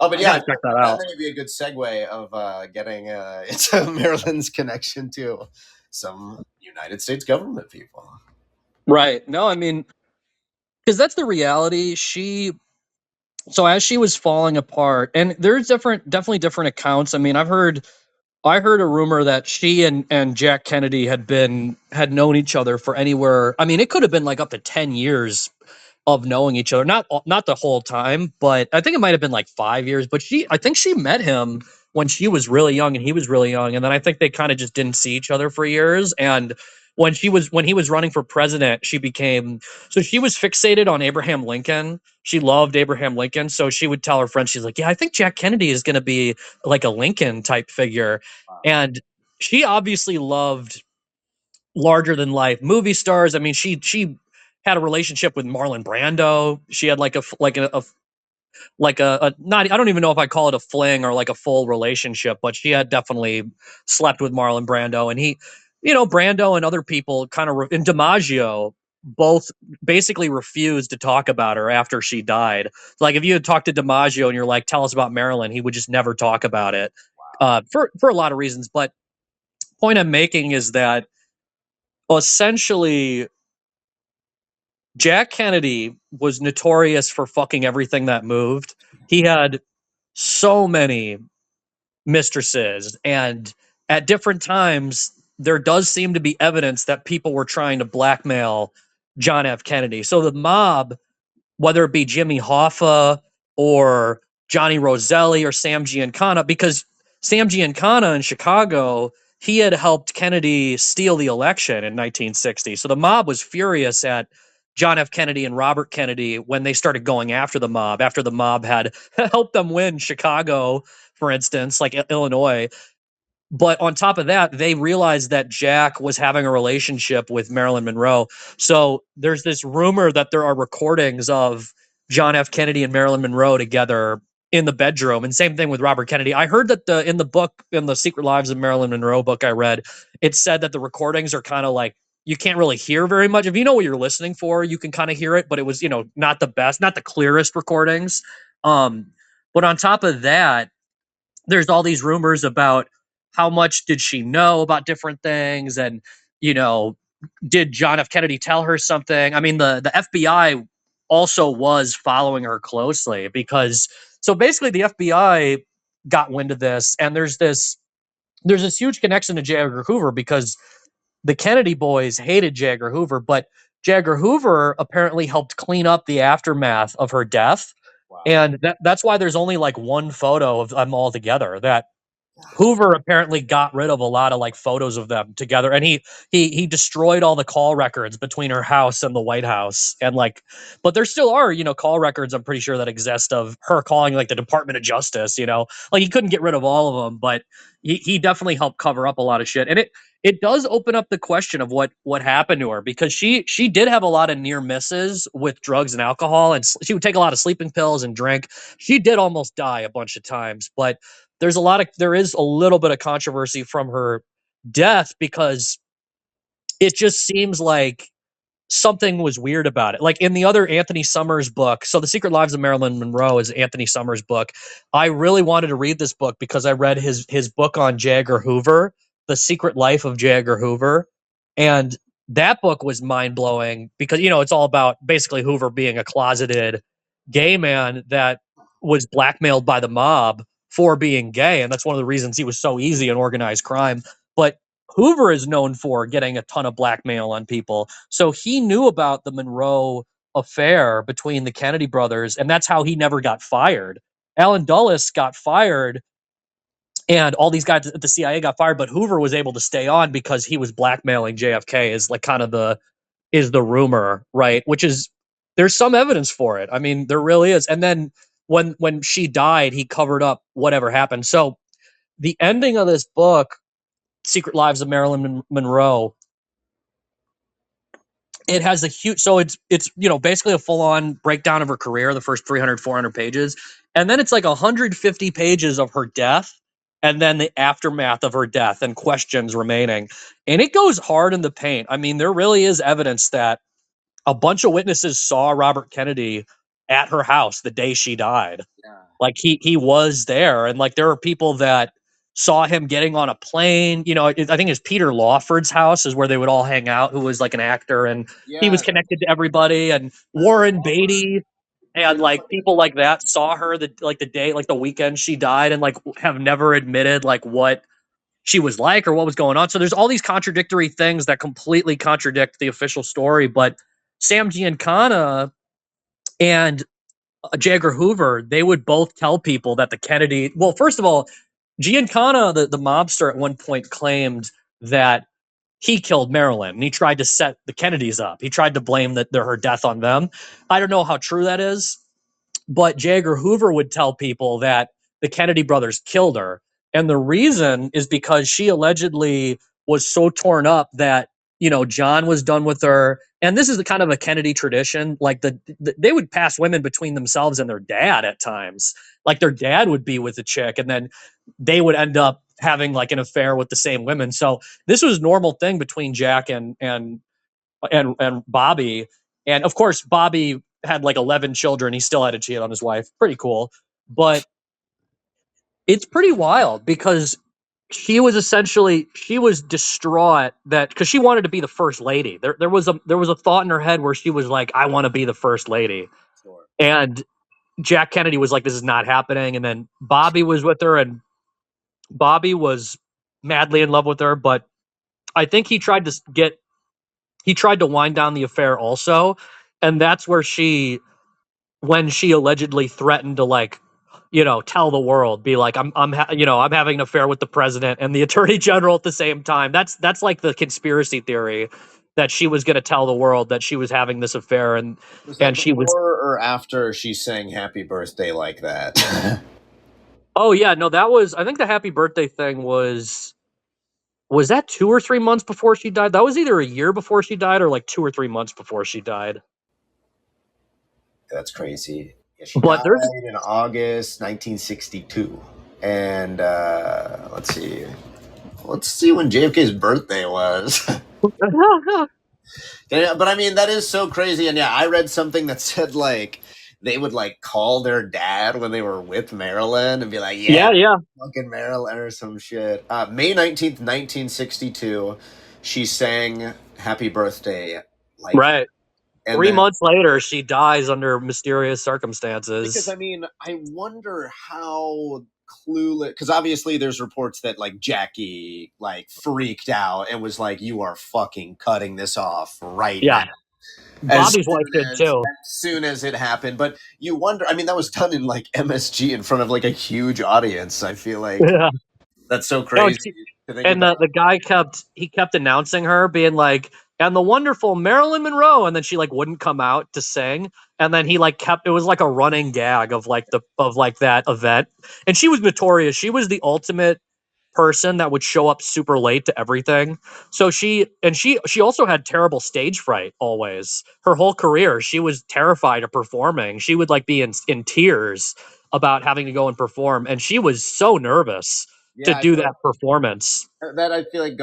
Oh, but I yeah, gotta check that that out. may be a good segue of getting into Marilyn's connection to some United States government people. Right. No, I mean, because that's the reality. So as she was falling apart, and there's definitely different accounts. I mean, I heard a rumor that she and Jack Kennedy had known each other for anywhere. I mean, it could have been like up to 10 years of knowing each other. Not the whole time, but I think it might have been like 5 years. But I think she met him when she was really young and he was really young, and then I think they kind of just didn't see each other for years. And when he was running for president, she was fixated on Abraham Lincoln. She loved Abraham Lincoln, so she would tell her friends, she's like, "Yeah, I think Jack Kennedy is going to be like a Lincoln type figure." And she obviously loved larger than life movie stars. I mean, she had a relationship with Marlon Brando. She had like a not, I don't even know if I call it a fling or like a full relationship, but she had definitely slept with Marlon Brando, and Brando and other people kind of and DiMaggio both basically refused to talk about her after she died. Like if you had talked to DiMaggio and you're like, "Tell us about Marilyn," he would just never talk about it, for a lot of reasons. But point I'm making is that essentially Jack Kennedy was notorious for fucking everything that moved. He had so many mistresses, and at different times there does seem to be evidence that people were trying to blackmail John F. Kennedy. So the mob, whether it be Jimmy Hoffa or Johnny Roselli or Sam Giancana, because Sam Giancana in Chicago, he had helped Kennedy steal the election in 1960. So the mob was furious at John F. Kennedy and Robert Kennedy when they started going after after the mob had helped them win Chicago, for instance, like Illinois. But on top of that, they realized that Jack was having a relationship with Marilyn Monroe. So there's this rumor that there are recordings of John F. Kennedy and Marilyn Monroe together in the bedroom. And same thing with Robert Kennedy. I heard that in the Secret Lives of Marilyn Monroe book I read, it said that the recordings are kind of like, you can't really hear very much. If you know what you're listening for, you can kind of hear it, but it was, not the best, not the clearest recordings. But on top of that, there's all these rumors about how much did she know about different things, and you know did John F. Kennedy tell her something. I mean, the FBI also was following her closely, because so basically the FBI got wind of this, and there's this huge connection to J. Edgar Hoover, because the Kennedy boys hated J. Edgar Hoover, but J. Edgar Hoover apparently helped clean up the aftermath of her death. And that's why there's only like one photo of them all together. That Hoover apparently got rid of a lot of like photos of them together, and he destroyed all the call records between her house and the White House, and like, but there still are call records, I'm pretty sure, that exist of her calling like the Department of Justice. Like he couldn't get rid of all of them, but he definitely helped cover up a lot of shit, and it does open up the question of what happened to her, because she did have a lot of near misses with drugs and alcohol, and she would take a lot of sleeping pills and drink. She did almost die a bunch of times, but there is a little bit of controversy from her death, because it just seems like something was weird about it. Like in the other Anthony Summers book, so The Secret Lives of Marilyn Monroe is Anthony Summers' book. I really wanted to read this book because I read his book on J. Edgar Hoover, The Secret Life of J. Edgar Hoover. And that book was mind blowing because, it's all about basically Hoover being a closeted gay man that was blackmailed by the mob for being gay. And that's one of the reasons he was so easy in organized crime. But Hoover is known for getting a ton of blackmail on people. So he knew about the Monroe affair between the Kennedy brothers, and that's how he never got fired. Allen Dulles got fired, and all these guys at the CIA got fired, but Hoover was able to stay on because he was blackmailing JFK, is like kind of the rumor, right? Which is, there's some evidence for it. I mean, there really is. And then when she died, he covered up whatever happened. So the ending of this book, Secret Lives of Marilyn Monroe, it has a huge, so it's basically a full-on breakdown of her career, the first 300 400 pages, and then it's like 150 pages of her death, and then the aftermath of her death and questions remaining, and it goes hard in the paint. I mean, there really is evidence that a bunch of witnesses saw Robert Kennedy at her house the day she died. Like he was there, and like there are people that saw him getting on a plane. You know, I think it's Peter Lawford's house is where they would all hang out, who was like an actor, and he Yeah, was connected to everybody. And Warren Beatty and like people like that saw her the day, like the weekend she died, and like have never admitted like what she was like or what was going on. So there's all these contradictory things that completely contradict the official story. But Sam Giancana and J. Edgar Hoover, they would both tell people that the Kennedy. Well, first of all, Giancana, the mobster, at one point claimed that he killed Marilyn and he tried to set the Kennedys up. He tried to blame her death on them. I don't know how true that is, but J. Edgar Hoover would tell people that the Kennedy brothers killed her. And the reason is because she allegedly was so torn up that, you know, John was done with her. And this is the kind of a Kennedy tradition. Like they would pass women between themselves and their dad at times. Like their dad would be with the chick and then they would end up having like an affair with the same women. So this was a normal thing between Jack and Bobby. And of course, Bobby had like 11 children. He still had to cheat on his wife. Pretty cool. But it's pretty wild because she was distraught that because she wanted to be the first lady. There was a thought in her head where she was like, I want to be the first lady. sure. And Jack Kennedy was like, this is not happening. And then Bobby was with her and Bobby was madly in love with her, but I think he tried to wind down the affair also. And that's where when she allegedly threatened to like, you know, tell the world, be like, I'm having an affair with the president and the attorney general at the same time. That's like the conspiracy theory that she was going to tell the world that she was having this affair. Was that And she was, before or after she sang "Happy Birthday" like that? oh yeah, no, I think the happy birthday thing was that 2 or 3 months before she died? That was either a year before she died or like 2 or 3 months before she died. That's crazy. Yeah, she But died there's in August 1962, and let's see. Let's see when JFK's birthday was. Yeah, but I mean, that is so crazy. And yeah, I read something that said like they would like call their dad when they were with Marilyn and be like, yeah, yeah, yeah, fucking Marilyn or some shit. May 19th, 1962, she sang Happy Birthday. Like, right. and 3 months later, she dies under mysterious because I circumstances. mean, I wonder how clueless, because obviously there's reports that like Jackie like freaked out and was like, you are fucking cutting this off right now Yeah, as Bobby's wife did too. soon as it happened. But you wonder, I mean, that was done in like MSG in front of like a huge audience. I feel like Yeah. that's so No, crazy to think and about. the guy kept announcing her, being like, and the wonderful Marilyn Monroe, and then she like wouldn't come out to sing, and then he like kept it was like a running gag of like that event, and she was notorious. She was the ultimate person that would show up super late to everything. So she also had terrible stage fright always. Her whole career, she was terrified of performing. She would like be in tears about having to go and perform, and she was so nervous to Yeah, I do feel that performance. that I feel like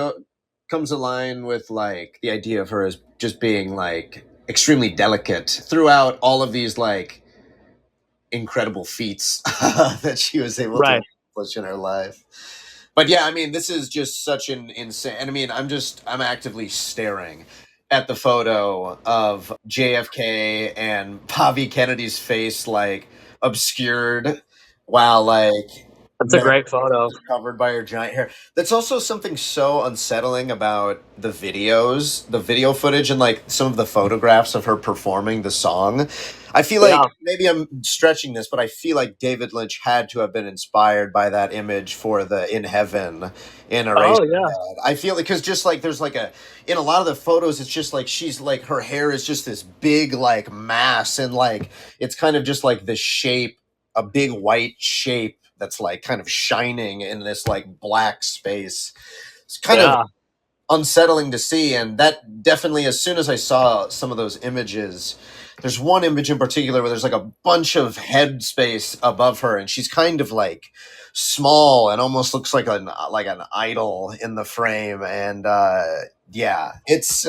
comes align with like the idea of her as just being like extremely delicate throughout all of these like incredible feats that she was able to Right. accomplish in her life. But yeah, I mean, this is just such an insane. And I mean, I'm actively staring at the photo of JFK and Bobby Kennedy's face, like obscured, while like That's a Marilyn great photo. is covered by her giant hair. That's also something so unsettling about the videos, the video footage, and like some of the photographs of her performing the song. I feel like Yeah. maybe I'm stretching this, but I feel like David Lynch had to have been inspired by that image for the "In Heaven" in Oh yeah. Eraserhead. I feel because just like there's like in a lot of the photos, it's just like she's like her hair is just this big like mass, and like it's kind of just like the shape, a big white shape that's like kind of shining in this like black space. It's kind of Yeah. unsettling to see, and that definitely, as soon as I saw some of those images, there's one image in particular where there's like a bunch of head space above her and she's kind of like small and almost looks like an idol in the frame. And yeah, it's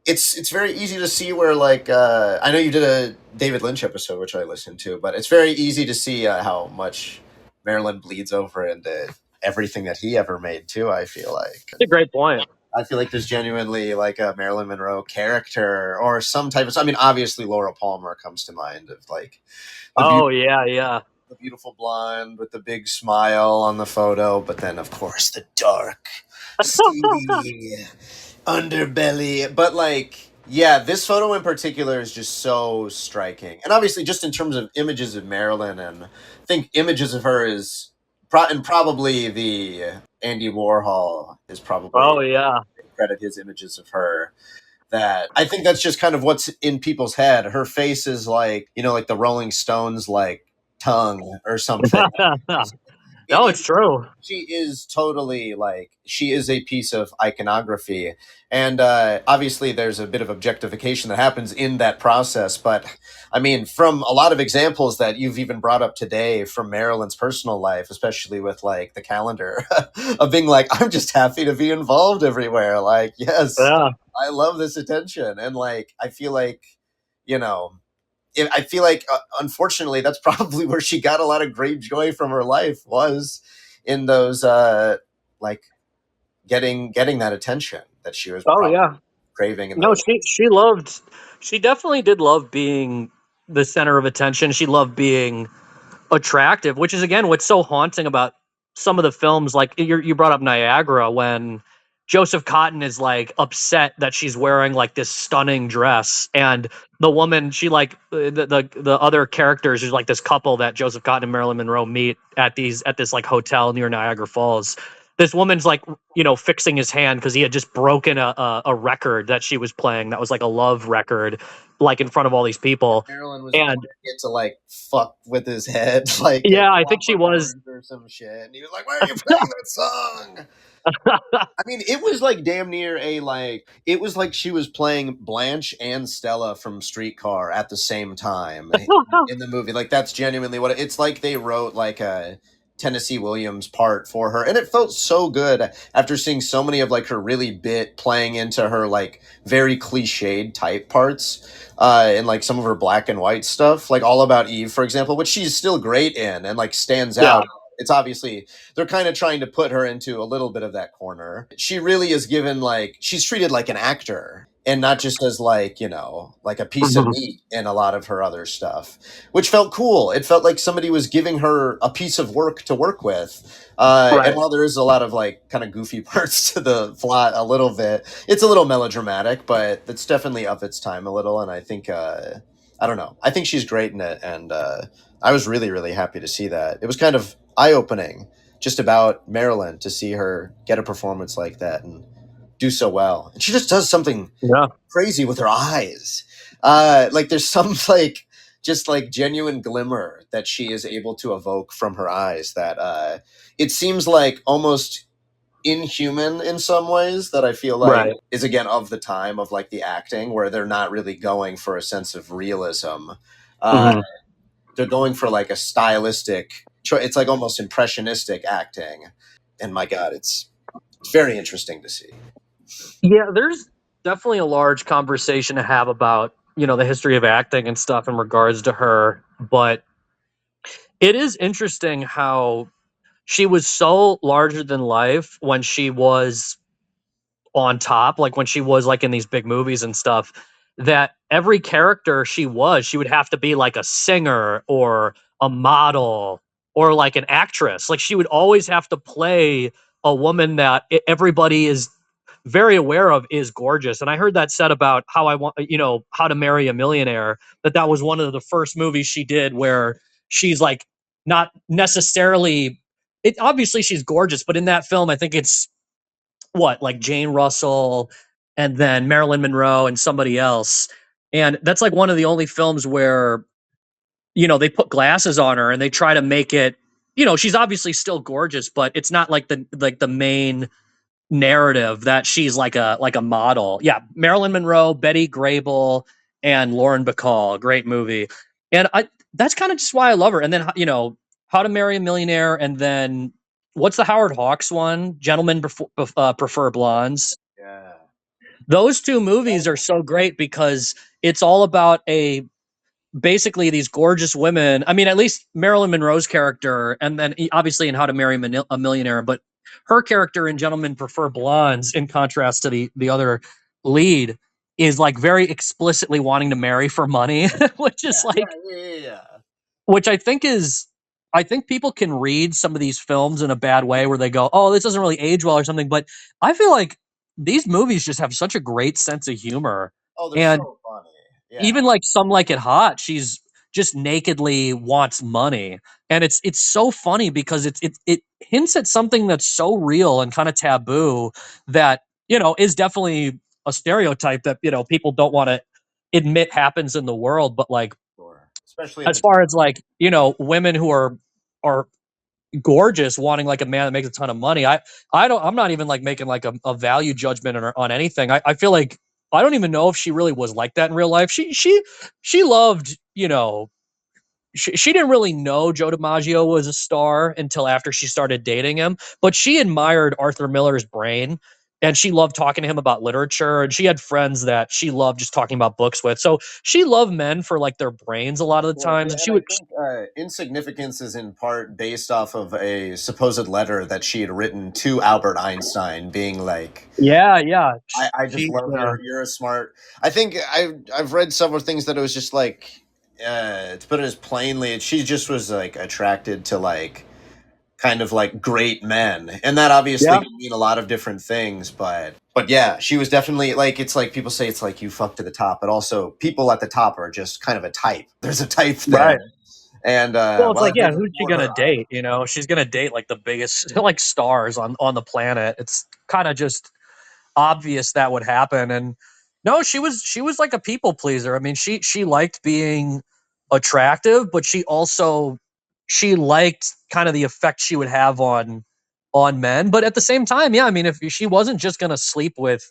it's very easy to see where like I know you did a David Lynch episode which I listened to, but it's very easy to see how much Marilyn bleeds over into everything that he ever made too. I feel like It's a great point. I feel like there's genuinely like a Marilyn Monroe character or some type of. I mean, obviously Laura Palmer comes to mind of like the Oh yeah, yeah. the beautiful blonde with the big smile on the photo, but then of course the dark, seedy underbelly. But like, yeah, this photo in particular is just so striking, and obviously, just in terms of images of Marilyn, and I think images of her is and probably the Andy Warhol is probably Oh yeah. credit his images of her. That I think that's just kind of what's in people's head. Her face is like, you know, like the Rolling Stones like tongue or something. No, It it's true. she is totally like she is a piece of iconography, and obviously there's a bit of objectification that happens in that process, but I mean from a lot of examples that you've even brought up today from Marilyn's personal life, especially with like the calendar of being like, I'm just happy to be involved everywhere, like yes, Yeah. I love this attention, and like I feel like, you know, I feel like, unfortunately, that's probably where she got a lot of great joy from her life, was in those like getting that attention that she was Oh probably yeah. craving in No, those. she definitely did love being the center of attention. She loved being attractive, which is again what's so haunting about some of the films. Like you brought up Niagara, when Joseph Cotton is like upset that she's wearing like this stunning dress, and the woman she like the other characters, there's like this couple that Joseph Cotton and Marilyn Monroe meet at this like hotel near Niagara Falls. This woman's like, fixing his hand because he had just broken a record that she was playing that was like a love record, like in front of all these people. Marilyn was playing And it to like fuck with his head, like at yeah, I think she Clockwork was. Orange or some shit, and he was like, "Why are you playing that song?" I mean, it was like damn near a like. It was like she was playing Blanche and Stella from Streetcar at the same time in the movie. Like that's genuinely what it's like. They wrote like a Tennessee Williams part for her, and it felt so good after seeing so many of like her really bit playing into her like very cliched type parts. And like some of her black and white stuff, like All About Eve, for example, which she's still great in and like stands Yeah. out. It's obviously they're kind of trying to put her into a little bit of that corner. She really is given like she's treated like an actor and not just as like, you know, like a piece of Mhm. meat in a lot of her other stuff, which felt cool. It felt like somebody was giving her a piece of work to work with. And Right. while there is a lot of like kind of goofy parts to the plot, a little bit, it's a little melodramatic, but it's definitely of its time a little. And I think, I don't know, I think she's great in it. And I was really, really happy to see that. It was kind of eye opening just about Marilyn to see her get a performance like that and do so well. And she just does something Yeah. crazy with her eyes. Like there's some like just like genuine glimmer that she is able to evoke from her eyes that it seems like almost inhuman in some ways that I feel like Right. is again of the time of like the acting where they're not really going for a sense of realism. Uh, Mhm. they're going for like a stylistic it's like almost impressionistic acting, and my god, it's very interesting to see. Yeah, there's definitely a large conversation to have about, the history of acting and stuff in regards to her, but it is interesting how she was so larger than life when she was on top, like when she was like in these big movies and stuff, that every character she would have to be like a singer or a model or like an actress. Like she would always have to play a woman that everybody is very aware of is gorgeous. And I heard that said about How I Want, How to Marry a Millionaire, that was one of the first movies she did where she's like not necessarily it obviously she's gorgeous, but in that film I think it's what, like Jane Russell and then Marilyn Monroe and somebody else. And that's like one of the only films where, they put glasses on her and they try to make it, she's obviously still gorgeous, but it's not like the main narrative that she's like a model. Yeah, Marilyn Monroe, Betty Grable, and Lauren Bacall, great movie. And I that's kind of just why I love her. And then How to Marry a Millionaire, and then what's the Howard Hawks one? Gentlemen prefer blondes. Yeah. Those two movies are so great because it's all about a basically these gorgeous women. I mean, at least Marilyn Monroe's character, and then obviously in How to Marry a Millionaire, but her character in Gentlemen Prefer Blondes, in contrast to the other lead, is like very explicitly wanting to marry for money, which is like, Yeah. which I think people can read some of these films in a bad way where they go, oh, this doesn't really age well or something. But I feel like these movies just have such a great sense of humor. Oh, they're And so funny. Yeah. even like Some Like It Hot, she's just nakedly wants money. And it's so funny because it hints at something that's so real and kind of taboo that, is definitely a stereotype that, people don't want to admit happens in the world. But like, Sure. Especially at as the far time. as like, women who are gorgeous wanting like a man that makes a ton of money, I'm not even like making like a value judgment on anything. I feel like I don't even know if she really was like that in real life. She loved, she didn't really know Joe DiMaggio was a star until after she started dating him, but she admired Arthur Miller's brain and she loved talking to him about literature, and she had friends that she loved just talking about books with. So she loved men for like their brains a lot of the Well, times, yeah, and and she I would. think Insignificance is in part based off of a supposed letter that she had written to Albert Einstein, being like, Yeah, yeah. I just She love you're a smart. I think I've read several things that it was just like, to put it as plainly, she just was like attracted to like kind of like great men, and that obviously Yeah, can mean a lot of different things. But yeah, she was definitely like, it's like people say it's like you fuck to the top, but also people at the top are just kind of a type. There's a type there, right. and Well, it's well, like, I yeah, think who's she for her, gonna date? She's gonna date like the biggest like stars on the planet. It's kind of just obvious that would happen. And no, she was like a people pleaser. I mean, she liked being attractive, but she liked kind of the effect she would have on men. But at the same time, yeah, I mean, if she wasn't just gonna sleep with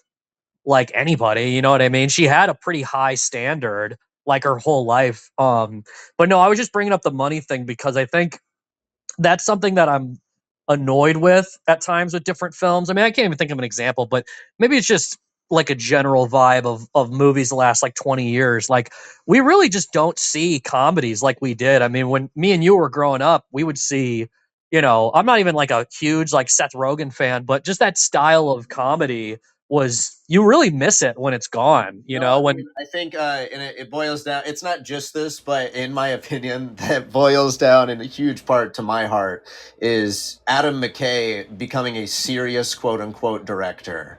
like anybody, you know what I mean? She had a pretty high standard like her whole life. But no, I was just bringing up the money thing because I think that's something that I'm annoyed with at times with different films. I mean, I can't even think of an example, but maybe it's just like a general vibe of movies the last like 20 years. Like we really just don't see comedies like we did. I mean, when me and you were growing up, we would see, I'm not even like a huge like Seth Rogen fan, but just that style of comedy was, you really miss it when it's gone, no, I when mean, I think, and it boils down. It's not just this, but in my opinion, that boils down in a huge part to my heart is Adam McKay becoming a serious quote unquote director.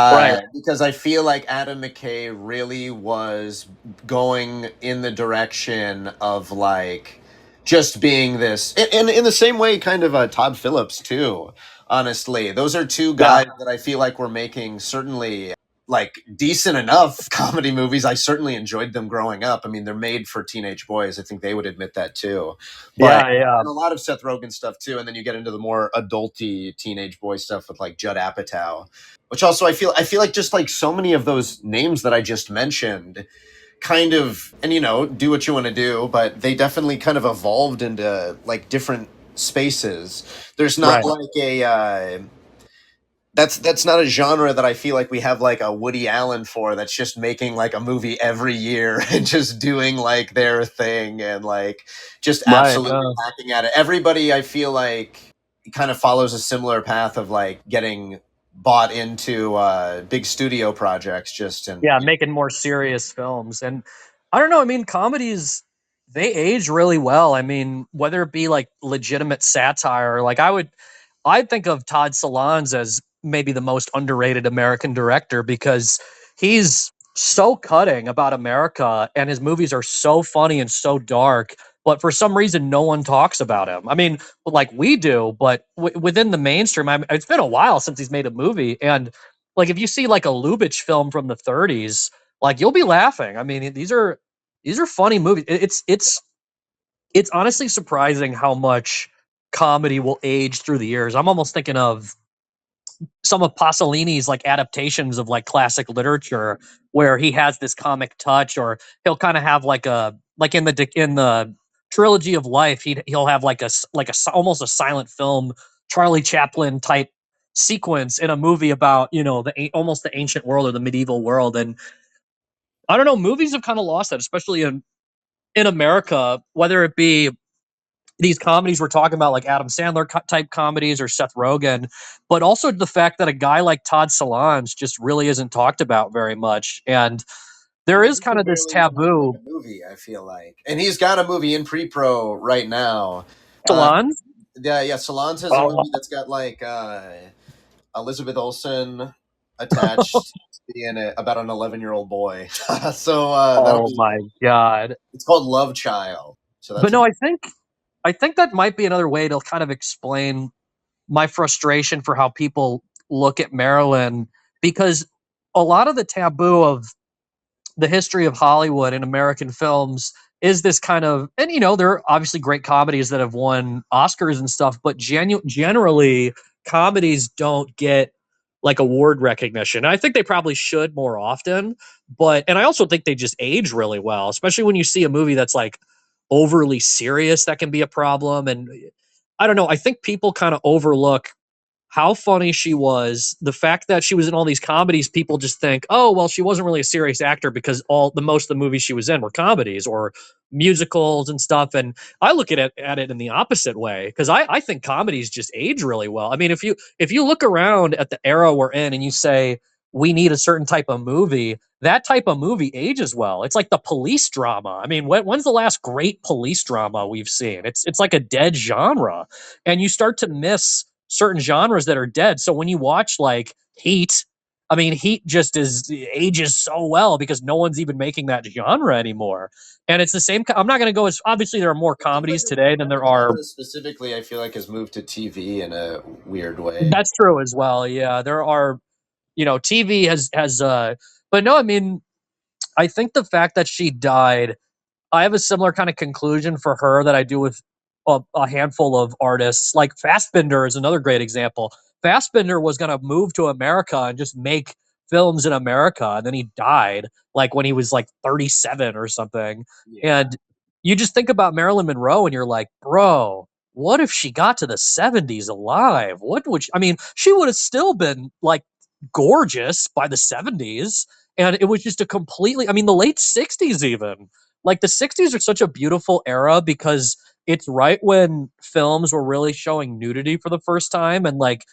right. Because I feel like Adam McKay really was going in the direction of like just being this, and in the same way, kind of Todd Phillips too. Honestly, those are two Yeah. guys that I feel like were making certainly like decent enough comedy movies. I certainly enjoyed them growing up. I mean, they're made for teenage boys. I think they would admit that too. But Yeah, yeah. and a lot of Seth Rogen stuff too. And then you get into the more adulty teenage boy stuff with like Judd Apatow, which also I feel like just like so many of those names that I just mentioned kind of, and do what you want to do, but they definitely kind of evolved into like different spaces. There's not Right. like a that's not a genre that I feel like we have like a Woody Allen for, that's just making like a movie every year and just doing like their thing and like just Right. absolutely hacking at it. Everybody I feel like kind of follows a similar path of like getting bought into big studio projects just and Yeah, making more serious films. And I don't know, I mean, comedies, they age really well. I mean, whether it be like legitimate satire, like I'd think of Todd Solondz as maybe the most underrated American director because he's so cutting about America and his movies are so funny and so dark, but for some reason no one talks about him. I mean, like we do, but within the mainstream, it's been a while since he's made a movie. And like if you see like a Lubitsch film from the 30s, like you'll be laughing. I mean, these are funny movies. It's honestly surprising how much comedy will age through the years. I'm almost thinking of some of Pasolini's like adaptations of like classic literature where he has this comic touch, or he'll kind of have like a like in the trilogy of life, he'll have like almost a silent film Charlie Chaplin type sequence in a movie about, you know, almost the ancient world or the medieval world. And I don't know, movies have kind of lost that, especially in America, whether it be these comedies we're talking about, like Adam Sandler type comedies or Seth Rogen, but also the fact that a guy like Todd Solondz just really isn't talked about very much. And there is He kind can of this barely even make taboo. a movie, I feel like. And he's got a movie in pre-pro right now. Uh, Solondz? yeah, Solange has a Oh, movie that's got like Elizabeth Olsen attached in it about an 11-year-old boy. So that'll oh be. my God. It's called Love Child. So But that's no, I think that might be another way to kind of explain my frustration for how people look at Marilyn, because a lot of the taboo of the history of Hollywood and American films is this kind of, and you know, there are obviously great comedies that have won Oscars and stuff, but generally comedies don't get like award recognition. I think they probably should more often, but and I also think they just age really well, especially when you see a movie that's like overly serious, that can be a problem. And I don't know, I think people kind of overlook how funny she was. The fact that she was in all these comedies, people just think, oh, well, she wasn't really a serious actor because most of the movies she was in were comedies or musicals and stuff. And I look at it in the opposite way, because I think comedies just age really well. I mean, if you look around at the era we're in and you say we need a certain type of movie, that type of movie ages well. It's like the police drama. I mean, when's the last great police drama we've seen? It's like a dead genre, and you start to miss certain genres that are dead. So when you watch like Heat, I mean, Heat just ages so well because no one's even making that genre anymore. And it's the same. I'm not going to go as, obviously there are more I feel like comedies today than that there are. genre specifically. I feel like has moved to TV in a weird way. That's true as well. Yeah, there are. You know, TV has. But no, I mean, I think the fact that she died, I have a similar kind of conclusion for her that I do with a handful of artists. Like Fassbinder is another great example. Fassbinder was going to move to America and just make films in America, and then he died like when he was like 37 or something. Yeah. And you just think about Marilyn Monroe, and you're like, bro, what if she got to the 70s alive? What would I mean? She would have still been like gorgeous by the 70s. And it was just a completely, I mean, the late 60s even, like the 60s are such a beautiful era because it's right when films were really showing nudity for the first time. And like,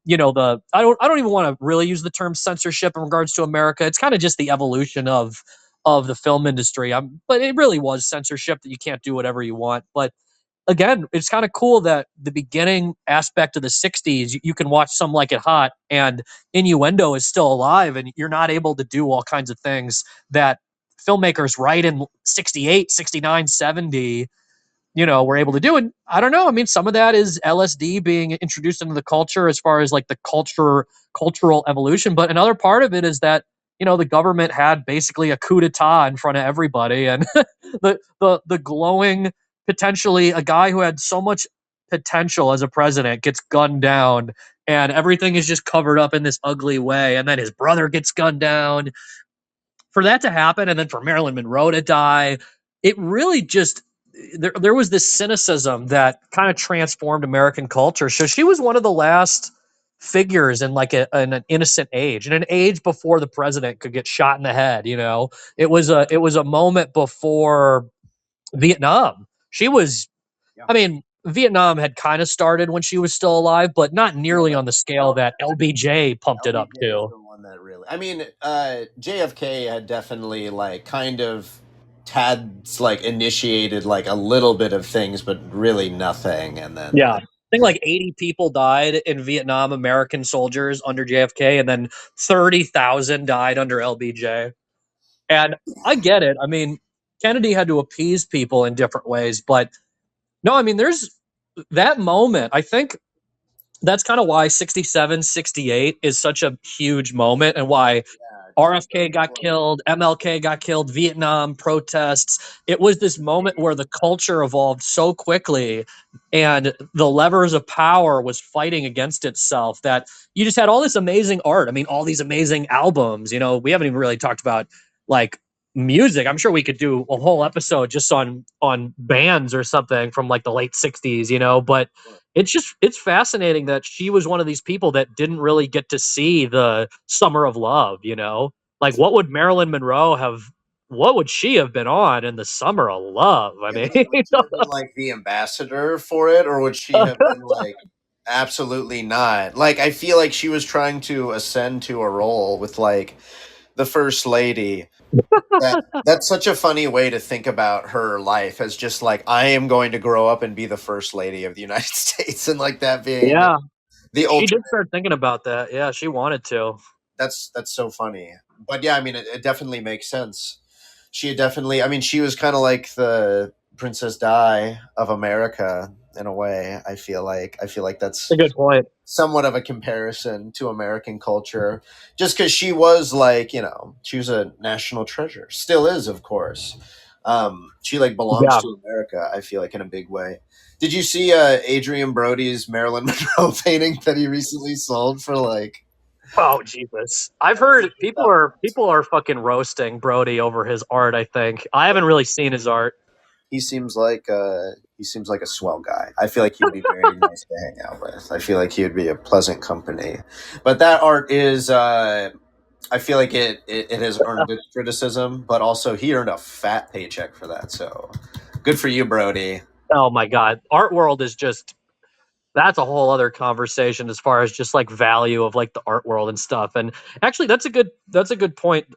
you know, I don't even want to really use the term censorship in regards to America. It's kind of just the evolution of the film industry. But it really was censorship, that you can't do whatever you want. But again, it's kind of cool that the beginning aspect of the 60s, you can watch Some Like It Hot, and innuendo is still alive, and you're not able to do all kinds of things that filmmakers right in 68, 69, 70, you know, were able to do. And I don't know, I mean, some of that is LSD being introduced into the culture as far as like the cultural evolution, but another part of it is that, you know, the government had basically a coup d'etat in front of everybody, and the glowing, potentially a guy who had so much potential as a president gets gunned down, and everything is just covered up in this ugly way, and then his brother gets gunned down. For that to happen, and then for Marilyn Monroe to die, it really just, there was this cynicism that kind of transformed American culture. So she was one of the last figures in like an innocent age, in an age before the president could get shot in the head. You know, it was a moment before Vietnam. She was, Yeah. I mean, Vietnam had kind of started when she was still alive, but not Yeah, nearly but on the scale that LBJ pumped it up LBJ is to. the one that really. I mean, JFK had definitely like kind of had like initiated like a little bit of things, but really nothing. And then Yeah. I think like 80 people died in Vietnam, American soldiers under JFK, and then 30,000 died under LBJ. And I get it. I mean, Kennedy had to appease people in different ways, but no, I mean, there's that moment. I think that's kind of why 67, 68 is such a huge moment, and why RFK got killed, MLK got killed, Vietnam protests. It was this moment where the culture evolved so quickly, and the levers of power was fighting against itself, that you just had all this amazing art. I mean, all these amazing albums. You know, we haven't even really talked about like music. I'm sure we could do a whole episode just on bands or something from like the late 60s, you know, but it's fascinating that she was one of these people that didn't really get to see the summer of love, you know? Like what would she have been on in the summer of love? I Yeah, mean, like, would she have been like the ambassador for it, or would she have been like absolutely not? Like, I feel like she was trying to ascend to a role with like the first lady. That's such a funny way to think about her life, as just like, I am going to grow up and be the first lady of the United States, and like that being yeah, the she did ultimate. start thinking about that. Yeah, she wanted to. That's so funny. But yeah, I mean, it definitely makes sense. She had definitely, I mean, she was kind of like the Princess Di of America in a way. I feel like that's A good point. somewhat of a comparison to American culture, just because she was like, she was a national treasure, still is, of course. She like belongs Yeah. to America, I feel like, in a big way. Did you see Adrian Brody's Marilyn Monroe painting that he recently sold for like Oh Jesus! I've heard people are fucking roasting Brody over his art. I think I haven't really seen his art. he seems like a swell guy. I feel like he would be very nice to hang out with. I feel like he would be a pleasant company. But that art is I feel like it has earned its criticism, but also he earned a fat paycheck for that. So good for you, Brody. Oh my God, art world is just that's a whole other conversation as far as just like value of like the art world and stuff. And actually, that's a good point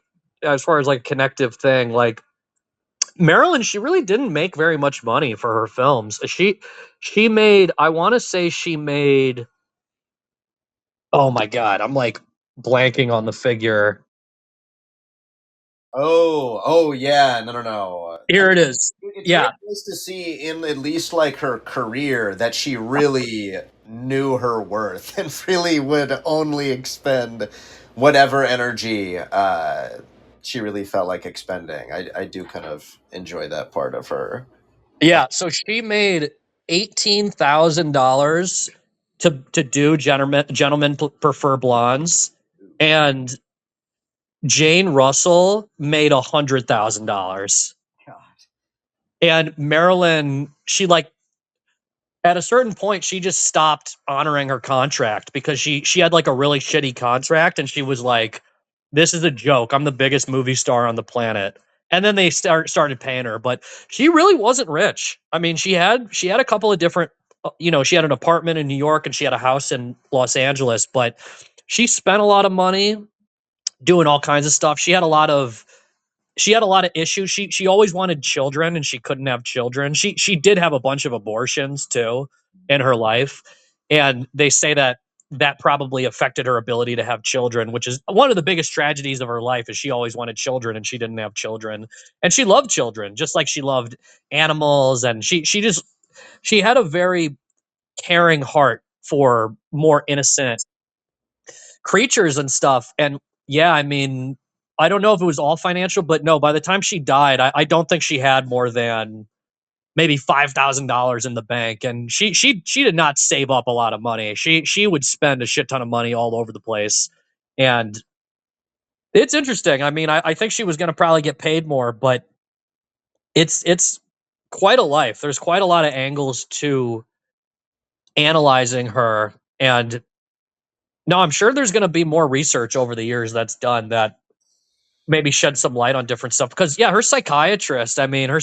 as far as like connective thing. Like Marilyn, she really didn't make very much money for her films. She made I want to say she made oh my God, I'm like blanking on the figure. Oh yeah, no. I Here mean, it is. it's very Yeah, nice to see in at least like her career that she really knew her worth and really would only expend whatever energy she really felt like expending. I do kind of enjoy that part of her. yeah. So she made $18,000 to do gentlemen prefer blondes, and Jane Russell made $100,000. God. And Marilyn, she like at a certain point she just stopped honoring her contract because she had like a really shitty contract and she was like, this is a joke, I'm the biggest movie star on the planet. And then they started paying her, but she really wasn't rich. I mean, she had a couple of different she had an apartment in New York and she had a house in Los Angeles, but she spent a lot of money doing all kinds of stuff. She had a lot of issues. She always wanted children and she couldn't have children. She did have a bunch of abortions too in her life, and they say that that probably affected her ability to have children, which is one of the biggest tragedies of her life. Is she always wanted children and she didn't have children, and she loved children just like she loved animals, and she had a very caring heart for more innocent creatures and stuff. And yeah, I mean, I don't know if it was all financial, but no, by the time she died, I don't think she had more than maybe $5,000 in the bank. And she did not save up a lot of money. She would spend a shit ton of money all over the place. And it's interesting. I mean, I think she was gonna probably get paid more, but it's quite a life. There's quite a lot of angles to analyzing her. And no, I'm sure there's gonna be more research over the years that's done that maybe shed some light on different stuff because yeah, her psychiatrist, I mean, her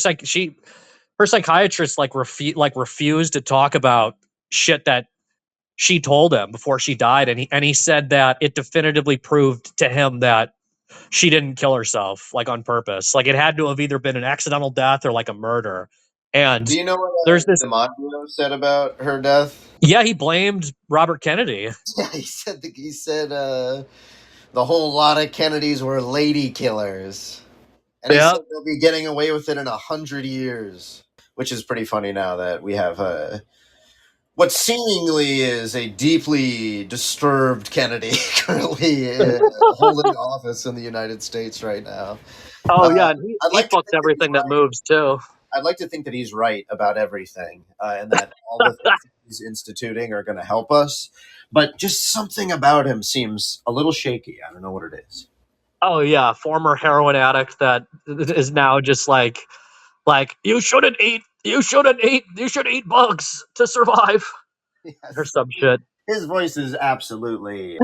psychiatrist refused to talk about shit that she told him before she died, and he said that it definitively proved to him that she didn't kill herself like on purpose. Like it had to have either been an accidental death or like a murder. And Do you know what there's this DiMaggio said about her death? yeah, he blamed Robert Kennedy. Yeah, he said the whole lot of Kennedys were lady killers, and he Yeah. said they'll be getting away with it in 100 years, which is pretty funny now that we have what seemingly is a deeply disturbed Kennedy currently holding office in the United States right now. Oh Uh, yeah, and I'd he like to fucks think that he's everything that right. moves too. I'd like to think that he's right about everything, and that all the things that he's instituting are going to help us. But just something about him seems a little shaky. I don't know what it is. Oh yeah, former heroin addict that is now just like you should eat bugs to survive or Yes. some shit. His voice is absolutely,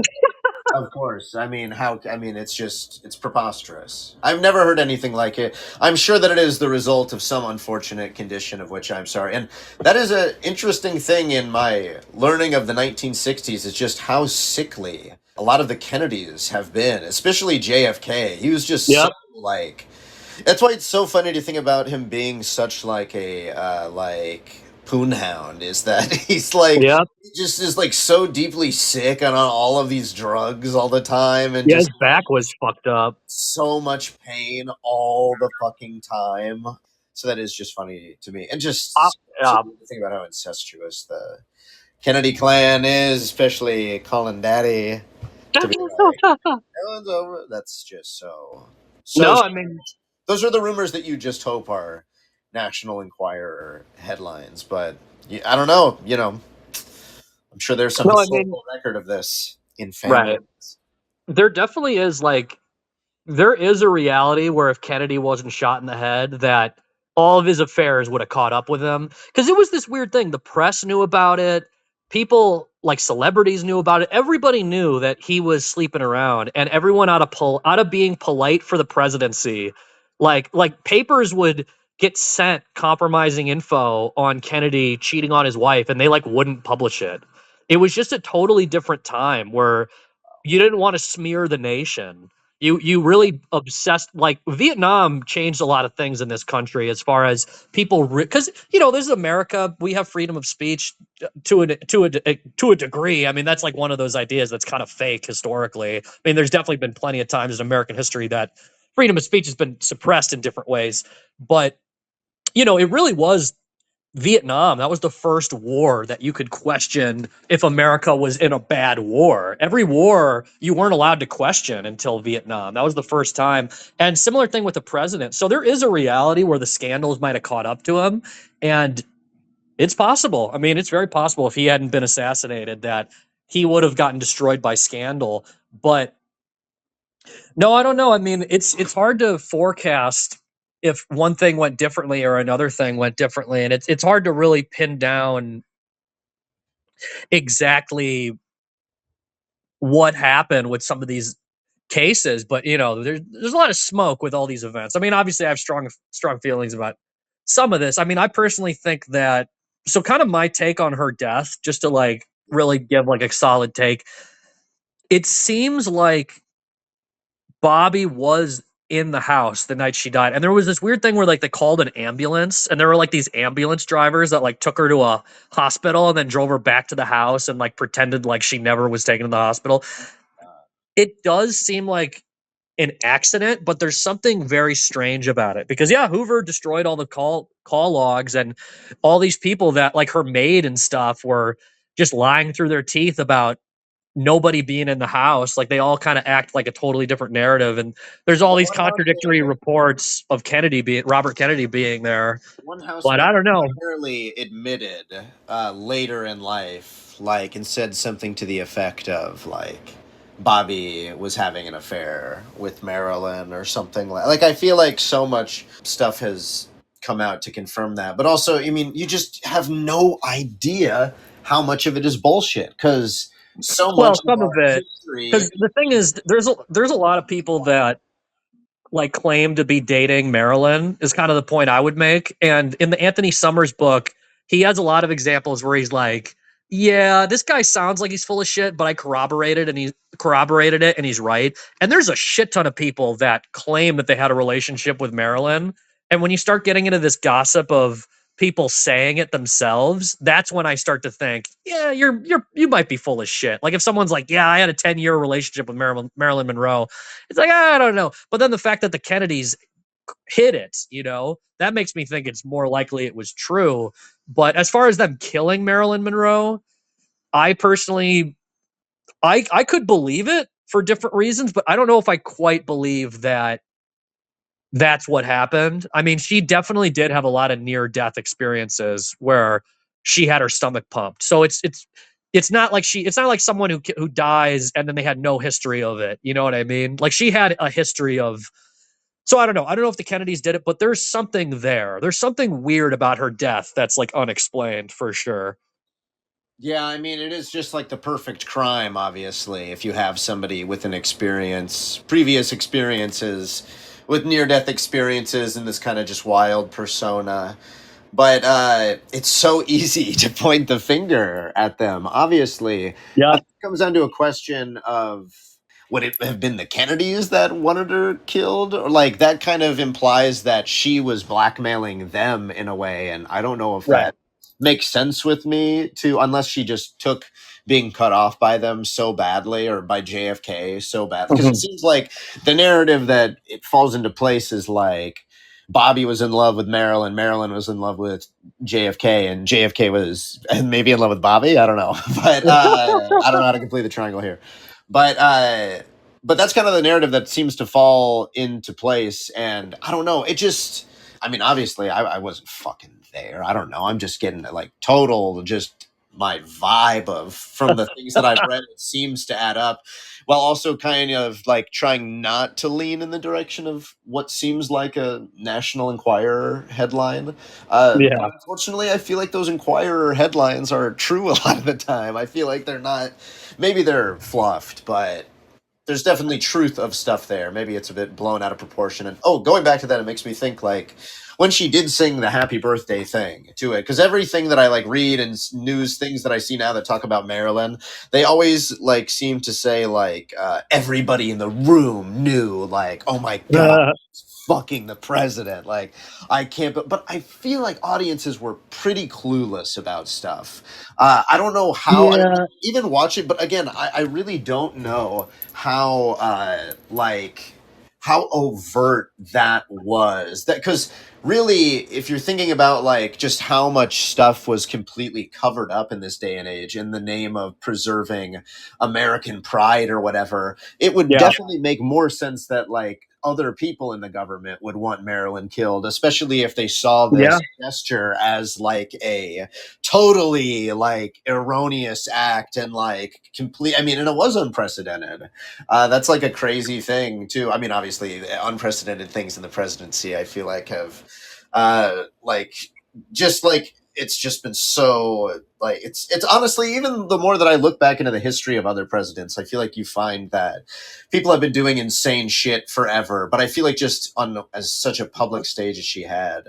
of course. I mean, how? I mean, it's preposterous. I've never heard anything like it. I'm sure that it is the result of some unfortunate condition of which I'm sorry. And that is an interesting thing in my learning of the 1960s, is just how sickly a lot of the Kennedys have been, especially JFK. He was just so Yep. like. That's why it's so funny to think about him being such like a poonhound, is that he's like Yep. he just is like so deeply sick and on all of these drugs all the time, and Yeah, just his back was fucked up. so much pain all the fucking time. So that is just funny to me, and Uh, just so yeah. weird to think about how incestuous the Kennedy clan is, especially calling daddy to be like, everyone's over. That's just so No, I mean, those are the rumors that you just hope are National Enquirer headlines. But I don't know. I'm sure there's some no, I mean, historical record of this in right. families. There definitely is there is a reality where if Kennedy wasn't shot in the head, that all of his affairs would have caught up with him. Because it was this weird thing. The press knew about it. People like celebrities knew about it. Everybody knew that he was sleeping around, and everyone out of being polite for the presidency, like papers would get sent compromising info on Kennedy cheating on his wife, and they like wouldn't publish it. It was just a totally different time where you didn't want to smear the nation. You really obsessed, like Vietnam changed a lot of things in this country as far as people, because this is America. We have freedom of speech to a degree. I mean, that's like one of those ideas that's kind of fake historically. I mean, there's definitely been plenty of times in American history that freedom of speech has been suppressed in different ways, but it really was Vietnam. That was the first war that you could question if America was in a bad war. Every war you weren't allowed to question until Vietnam. That was the first time. And similar thing with the president. So there is a reality where the scandals might have caught up to him. And it's possible. I mean, it's very possible if he hadn't been assassinated that he would have gotten destroyed by scandal. But no, I don't know. I mean, it's hard to forecast if one thing went differently or another thing went differently, and it's hard to really pin down exactly what happened with some of these cases. But there's a lot of smoke with all these events. I mean, obviously, I have strong feelings about some of this. I mean, I personally think that, so kind of my take on her death, just to like really give like a solid take. It seems like Bobby was in the house the night she died. And there was this weird thing where like they called an ambulance, and there were like these ambulance drivers that like took her to a hospital and then drove her back to the house and like pretended like she never was taken to the hospital. It does seem like an accident, but there's something very strange about it because yeah, Hoover destroyed all the call logs, and all these people that like her maid and stuff were just lying through their teeth about nobody being in the house. Like they all kind of act like a totally different narrative, and there's all these One house contradictory maid, reports of Robert Kennedy being there. one house But maid I don't know. apparently admitted later in life, like, and said something to the effect of like Bobby was having an affair with Marilyn or something like. I feel like so much stuff has come out to confirm that, but also, I mean, you just have no idea how much of it is bullshit because so Well, much of some of our it, history. because the thing is, there's a lot of people that like claim to be dating Marilyn is kind of the point I would make. And in the Anthony Summers book, he has a lot of examples where he's like, yeah, this guy sounds like he's full of shit, but I corroborated it and he's right. And there's a shit ton of people that claim that they had a relationship with Marilyn. And when you start getting into this gossip of people saying it themselves, that's when I start to think, yeah, you might be full of shit. Like if someone's like, yeah, I had a 10-year relationship with Marilyn Monroe, it's like, I don't know. But then the fact that the Kennedys hid it, that makes me think it's more likely it was true. But as far as them killing Marilyn Monroe, I personally, I could believe it for different reasons, but I don't know if I quite believe that that's what happened. I mean, she definitely did have a lot of near death experiences where she had her stomach pumped. So it's it's not like someone who dies and then they had no history of it. You know what I mean? Like she had a history of. So I don't know. I don't know if the Kennedys did it, but there's something there. There's something weird about her death that's like unexplained for sure. Yeah, I mean, it is just like the perfect crime, obviously, if you have somebody with an experience, previous experiences, with near death experiences, and this kind of just wild persona. But it's so easy to point the finger at them, obviously. Yeah. It comes down to a question of would it have been the Kennedys that wanted her killed? Or like that kind of implies that she was blackmailing them in a way, and I don't know if Right. that makes sense with me to unless she just took being cut off by them so badly or by JFK so bad because it Mhm. seems like the narrative that it falls into place is like Bobby was in love with Marilyn, Marilyn was in love with JFK, and JFK was maybe in love with Bobby. I don't know, but I don't know how to complete the triangle here. But but that's kind of the narrative that seems to fall into place, and I don't know. It just, I mean, obviously, I wasn't fucking there. I don't know. I'm just getting like total just my vibe of from the things that I've read. It seems to add up, while also kind of like trying not to lean in the direction of what seems like a National Enquirer headline. But Yeah. unfortunately, I feel like those Enquirer headlines are true a lot of the time. I feel like they're not. Maybe they're fluffed, but there's definitely truth of stuff there. Maybe it's a bit blown out of proportion. And oh, going back to that, it makes me think like when she did sing the happy birthday thing to it, because everything that I like read and news things that I see now that talk about Marilyn, they always like seem to say like everybody in the room knew like, oh my god, fucking the president. Like I can't, but I feel like audiences were pretty clueless about stuff. I don't know how. I Yeah. even watch it, but again, I really don't know how like how overt that was. That because really, if you're thinking about like just how much stuff was completely covered up in this day and age in the name of preserving American pride or whatever, it would Yeah. definitely make more sense that like other people in the government would want Marilyn killed, especially if they saw Yeah. this gesture as like a totally like erroneous act and like complete. I mean, and it was unprecedented. That's like a crazy thing too. I mean, obviously, unprecedented things in the presidency. I feel like have like just like it's just been so like it's honestly even the more that I look back into the history of other presidents, I feel like you find that people have been doing insane shit forever. But I feel like just on as such a public stage as she had,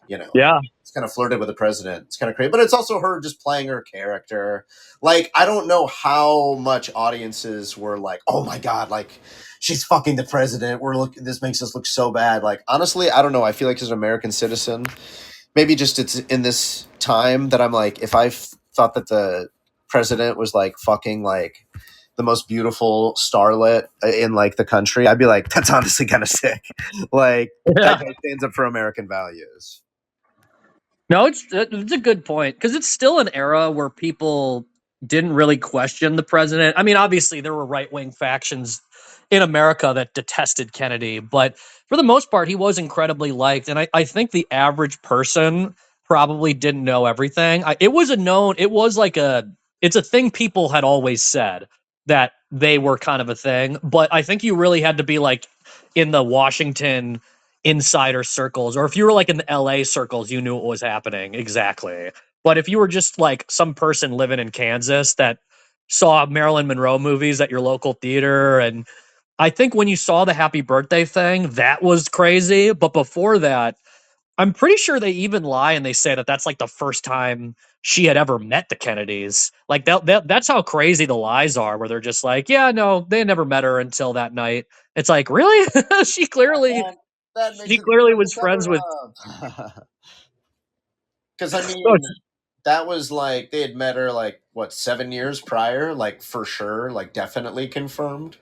you know, Yeah. it's kind of flirted with the president. It's kind of crazy, but it's also her just playing her character. Like I don't know how much audiences were like, "Oh my god, like she's fucking the president. We're look. This makes us look so bad." Like honestly, I don't know. I feel like as an American citizen, maybe just it's in this time that I'm like, if thought that the president was like fucking like the most beautiful starlet in like the country, I'd be like, that's honestly kind of sick. Like that Yeah. guy stands up for American values. No, it's a good point because it's still an era where people didn't really question the president. I mean, obviously there were right wing factions in America that detested Kennedy, but for the most part, he was incredibly liked, and I think the average person probably didn't know everything. It was a known. It was like it's a thing people had always said that they were kind of a thing, but I think you really had to be like in the Washington insider circles, or if you were like in the LA circles, you knew what was happening exactly. But if you were just like some person living in Kansas that saw Marilyn Monroe movies at your local theater, and I think when you saw the happy birthday thing, that was crazy. But before that, I'm pretty sure they even lie and they say that that's like the first time she had ever met the Kennedys. Like that's how crazy the lies are, where they're just like, yeah, no, they never met her until that night. It's like, really? she clearly That makes she it easier clearly to was friends cover with. up. Because I mean, that was like they had met her like what 7 years prior, like for sure, like definitely confirmed.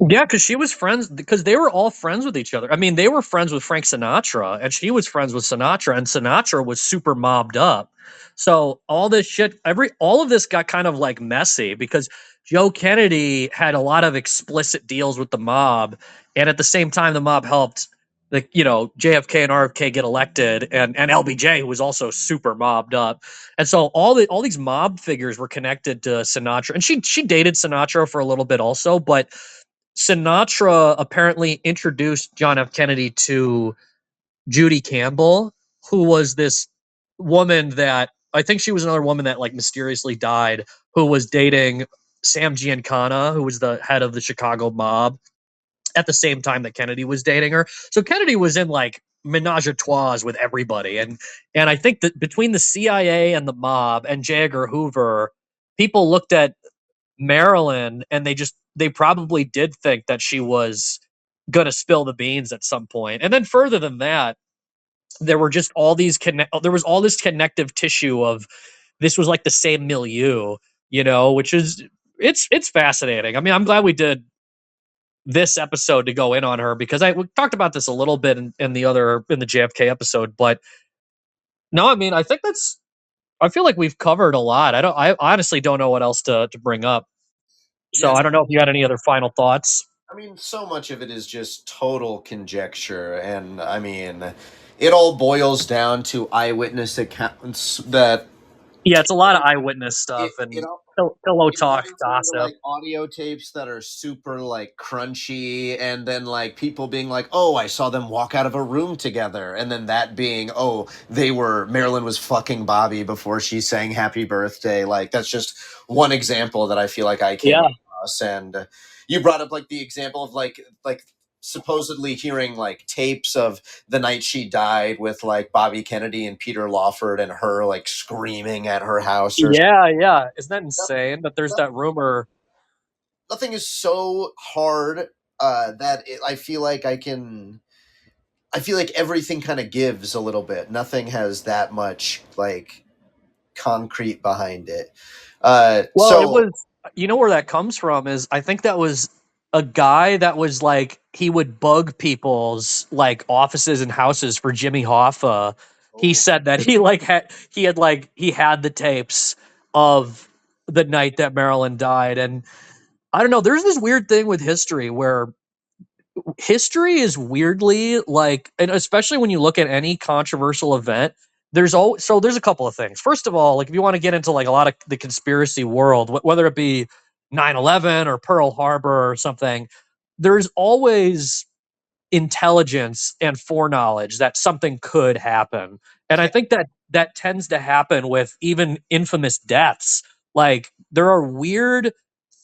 Yeah, because she was friends because they were all friends with each other. I mean, they were friends with Frank Sinatra, and she was friends with Sinatra, and Sinatra was super mobbed up. So all this shit, all of this got kind of like messy because Joe Kennedy had a lot of explicit deals with the mob, and at the same time, the mob helped JFK and RFK get elected, and LBJ, who was also super mobbed up, and so all these mob figures were connected to Sinatra, and she dated Sinatra for a little bit also, but Sinatra apparently introduced John F. Kennedy to Judy Campbell, who was this woman that I think she was another woman that like mysteriously died, who was dating Sam Giancana, who was the head of the Chicago mob at the same time that Kennedy was dating her. So Kennedy was in like menage a trois with everybody, and I think that between the CIA and the mob and J. Edgar Hoover, people looked at Marilyn and they probably did think that she was gonna spill the beans at some point. And then further than that, there were just all these there was all this connective tissue of this was like the same milieu, which is it's fascinating. I mean, I'm glad we did this episode to go in on her because we talked about this a little bit in the JFK episode, but no, I mean, I feel like we've covered a lot. I honestly don't know what else to bring up. So Yes. I don't know if you had any other final thoughts. I mean, so much of it is just total conjecture, and I mean, it all boils down to eyewitness accounts that Yeah, it's a lot of eyewitness stuff it and all pillow it talk boils down to gossip. like audio tapes that are super like crunchy, and then like people being like, "Oh, I saw them walk out of a room together," and then that being, "Oh, Marilyn was fucking Bobby before she sang Happy Birthday." Like that's just one example that I feel like I came Yeah, across, and you brought up like the example of like supposedly hearing like tapes of the night she died with like Bobby Kennedy and Peter Lawford and her like screaming at her house or yeah. Isn't that insane that there's that rumor? nothing is so hard that I feel like I feel like everything kind of gives a little bit. Nothing has that much like concrete behind it. Well, it was, where that comes from is I think that was a guy that was like, he would bug people's like offices and houses for Jimmy Hoffa. He Oh, said that he had the tapes of the night that Marilyn died. And I don't know, there's this weird thing with history where history is weirdly like, and especially when you look at any controversial event, there's a couple of things. First of all, like if you want to get into like a lot of the conspiracy world, whether it be 9/11 or Pearl Harbor or something, there's always intelligence and foreknowledge that something could happen. And I yeah, think that tends to happen with even infamous deaths. Like there are weird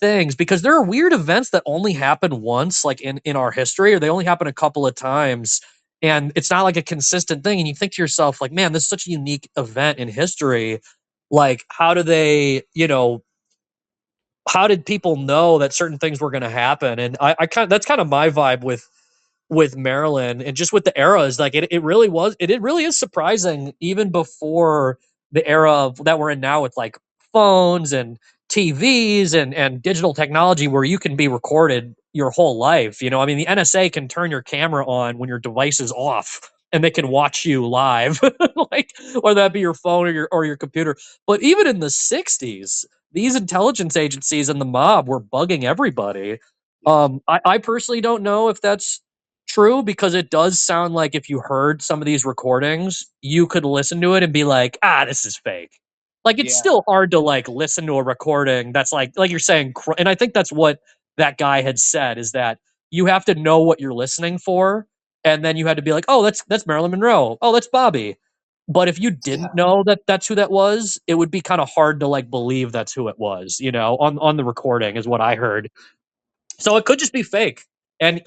things because there are weird events that only happen once, like in our history, or they only happen a couple of times. And it's not like a consistent thing. And you think to yourself, like, man, this is such a unique event in history. Like, how did people know that certain things were going to happen? And that's kind of my vibe with Maryland and just with the eras. Like it really is surprising even before the era that we're in now with like phones and TVs and digital technology where you can be recorded your whole life. I mean, the NSA can turn your camera on when your device is off and they can watch you live, like whether that be your phone or your computer. But even in the 60s, these intelligence agencies and the mob were bugging everybody. I personally don't know if that's true because it does sound like if you heard some of these recordings, you could listen to it and be like, this is fake. Like it's yeah, still hard to like listen to a recording that's like you're saying, and I think that's what that guy had said is that you have to know what you're listening for, and then you had to be like, oh, that's Marilyn Monroe, oh, that's Bobby. But if you didn't know that that's who that was, it would be kind of hard to like believe that's who it was, on the recording is what I heard. So it could just be fake. And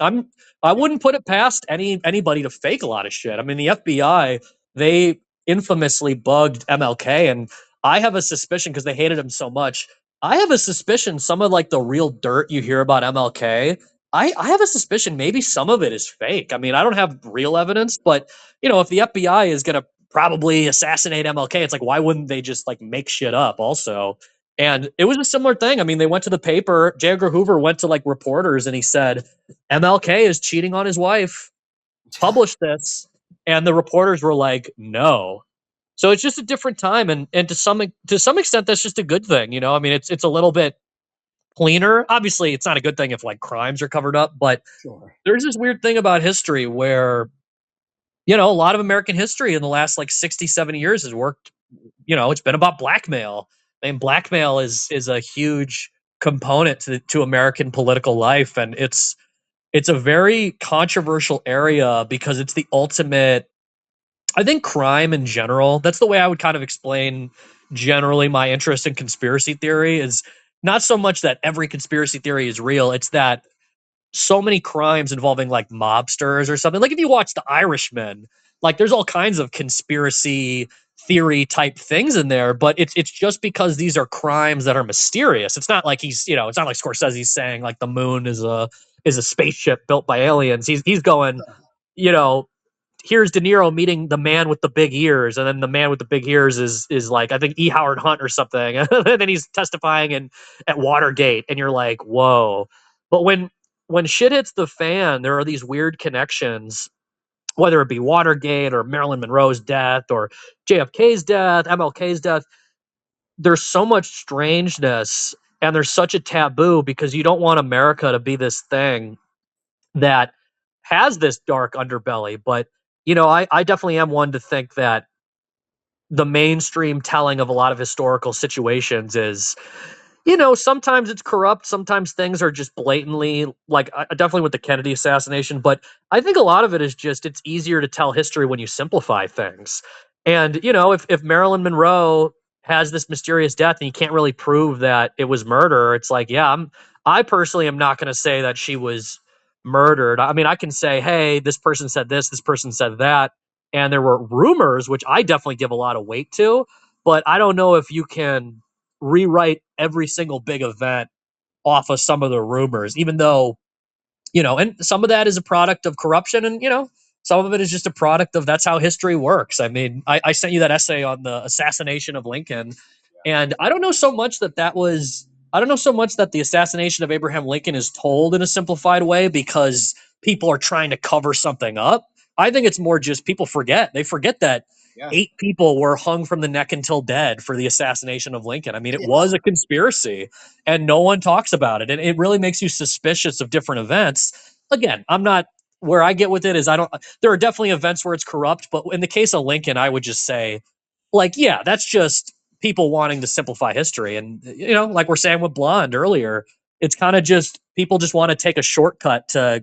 I wouldn't put it past anybody to fake a lot of shit. I mean, the FBI, they infamously bugged MLK, and I have a suspicion because they hated him so much. I have a suspicion some of like the real dirt you hear about MLK, I have a suspicion maybe some of it is fake. I mean, I don't have real evidence, but if the FBI is gonna probably assassinate MLK, it's like why wouldn't they just like make shit up also? And it was a similar thing. I mean, they went to the paper. J. Edgar Hoover went to like reporters and he said, MLK is cheating on his wife. Publish this. And the reporters were like, no. So it's just a different time. And to some extent, that's just a good thing. I mean, it's a little bit cleaner. Obviously, it's not a good thing if like crimes are covered up, but sure. there's this weird thing about history where you know, a lot of American history in the last like 60, 70 years has worked, you know, it's been about blackmail. And blackmail is a huge component to American political life. And it's a very controversial area because it's the ultimate, I think, crime in general. That's the way I would kind of explain generally my interest in conspiracy theory is not so much that every conspiracy theory is real, it's that so many crimes involving like mobsters or something. Like if you watch The Irishman, like there's all kinds of conspiracy theory type things in there, but it's just because these are crimes that are mysterious. It's not like he's, you know, it's not like Scorsese's saying like the moon is a spaceship built by aliens. He's going, you know, here's De Niro meeting the man with the big ears, and then the man with the big ears is like I think E. Howard Hunt or something, and then he's testifying in at Watergate, and you're like, whoa. But when shit hits the fan, there are these weird connections, whether it be Watergate or Marilyn Monroe's death or JFK's death, MLK's death. There's so much strangeness, and there's such a taboo because you don't want America to be this thing that has this dark underbelly. But you know, I definitely am one to think that the mainstream telling of a lot of historical situations is, you know, sometimes it's corrupt, sometimes things are just blatantly like definitely with the Kennedy assassination, but I think a lot of it is just it's easier to tell history when you simplify things. And you know, if Marilyn Monroe has this mysterious death and you can't really prove that it was murder, it's like, yeah, I personally am not going to say that she was murdered. I mean, I can say, hey, this person said this person said that, and there were rumors, which I definitely give a lot of weight to, but I don't know if you can rewrite every single big event off of some of the rumors, even though, you know, and some of that is a product of corruption, and, you know, some of it is just a product of that's how history works. I mean, I sent you that essay on the assassination of Lincoln, and I don't know so much I don't know so much that the assassination of Abraham Lincoln is told in a simplified way because people are trying to cover something up. I think it's more just people forget. They forget that Yeah. 8 people were hung from the neck until dead for the assassination of Lincoln. I mean, it Yeah. was a conspiracy and no one talks about it. And it really makes you suspicious of different events. Again, I'm not where I get with it is I don't, there are definitely events where it's corrupt, but in the case of Lincoln, I would just say, like, yeah, that's just people wanting to simplify history. And, you know, like we're saying with Blonde earlier, it's kind of just people just want to take a shortcut to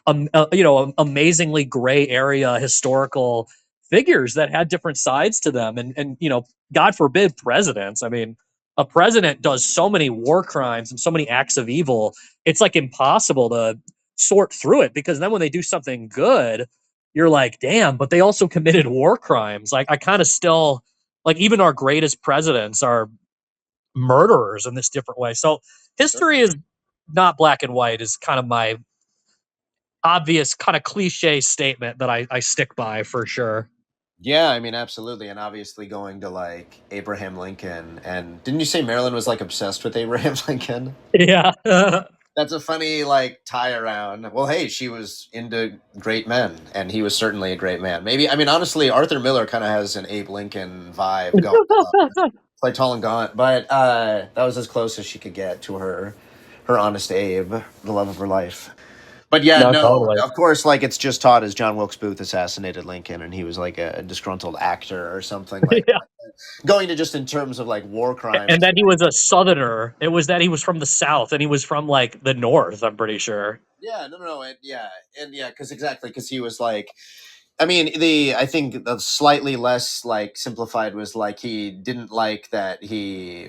you know, amazingly gray area historical figures that had different sides to them. And you know, God forbid presidents. I mean, a president does so many war crimes and so many acts of evil. It's like impossible to sort through it because then when they do something good, you're like, damn, but they also committed war crimes. Like I kind of still like even our greatest presidents are murderers in this different way. So history is not black and white is kind of my obvious kind of cliche statement that I stick by for sure. Yeah, I mean, absolutely. And obviously going to like Abraham Lincoln. And didn't you say Marilyn was like obsessed with Abraham Lincoln? Yeah. That's a funny like tie around. Well, hey, she was into great men, and he was certainly a great man. Maybe I mean honestly, Arthur Miller kind of has an Abe Lincoln vibe going on. Like tall and gaunt, but that was as close as she could get to her honest Abe, the love of her life. But yeah, No, no, totally. of course, like it's just taught as John Wilkes Booth assassinated Lincoln, and he was like a disgruntled actor or something like Yeah. going to just in terms of like war crimes. And then he was a southerner. It was that he was from the South and he was from like the North, I'm pretty sure. Yeah, no, and yeah, because exactly because he was like I mean, the I think the slightly less like simplified was like he didn't like that he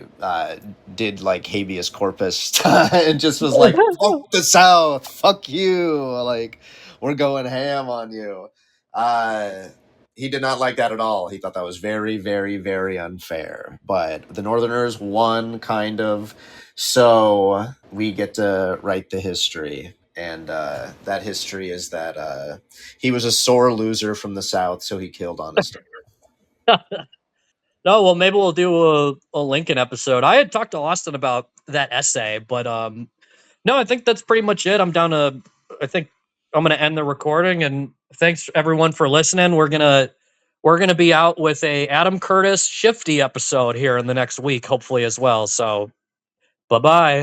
did like habeas corpus and just was like fuck the South, fuck you, like we're going ham on you. Uh, he did not like that at all. He thought that was very, very, very unfair. But the Northerners won, kind of, so we get to write the history. And that history is that he was a sore loser from the South, so he killed honest. No, well, maybe we'll do a Lincoln episode. I had talked to Austin about that essay, but no, I think that's pretty much it. I think I'm gonna end the recording, and thanks everyone for listening. We're gonna be out with a Adam Curtis Shifty episode here in the next week, hopefully as well. So, bye bye.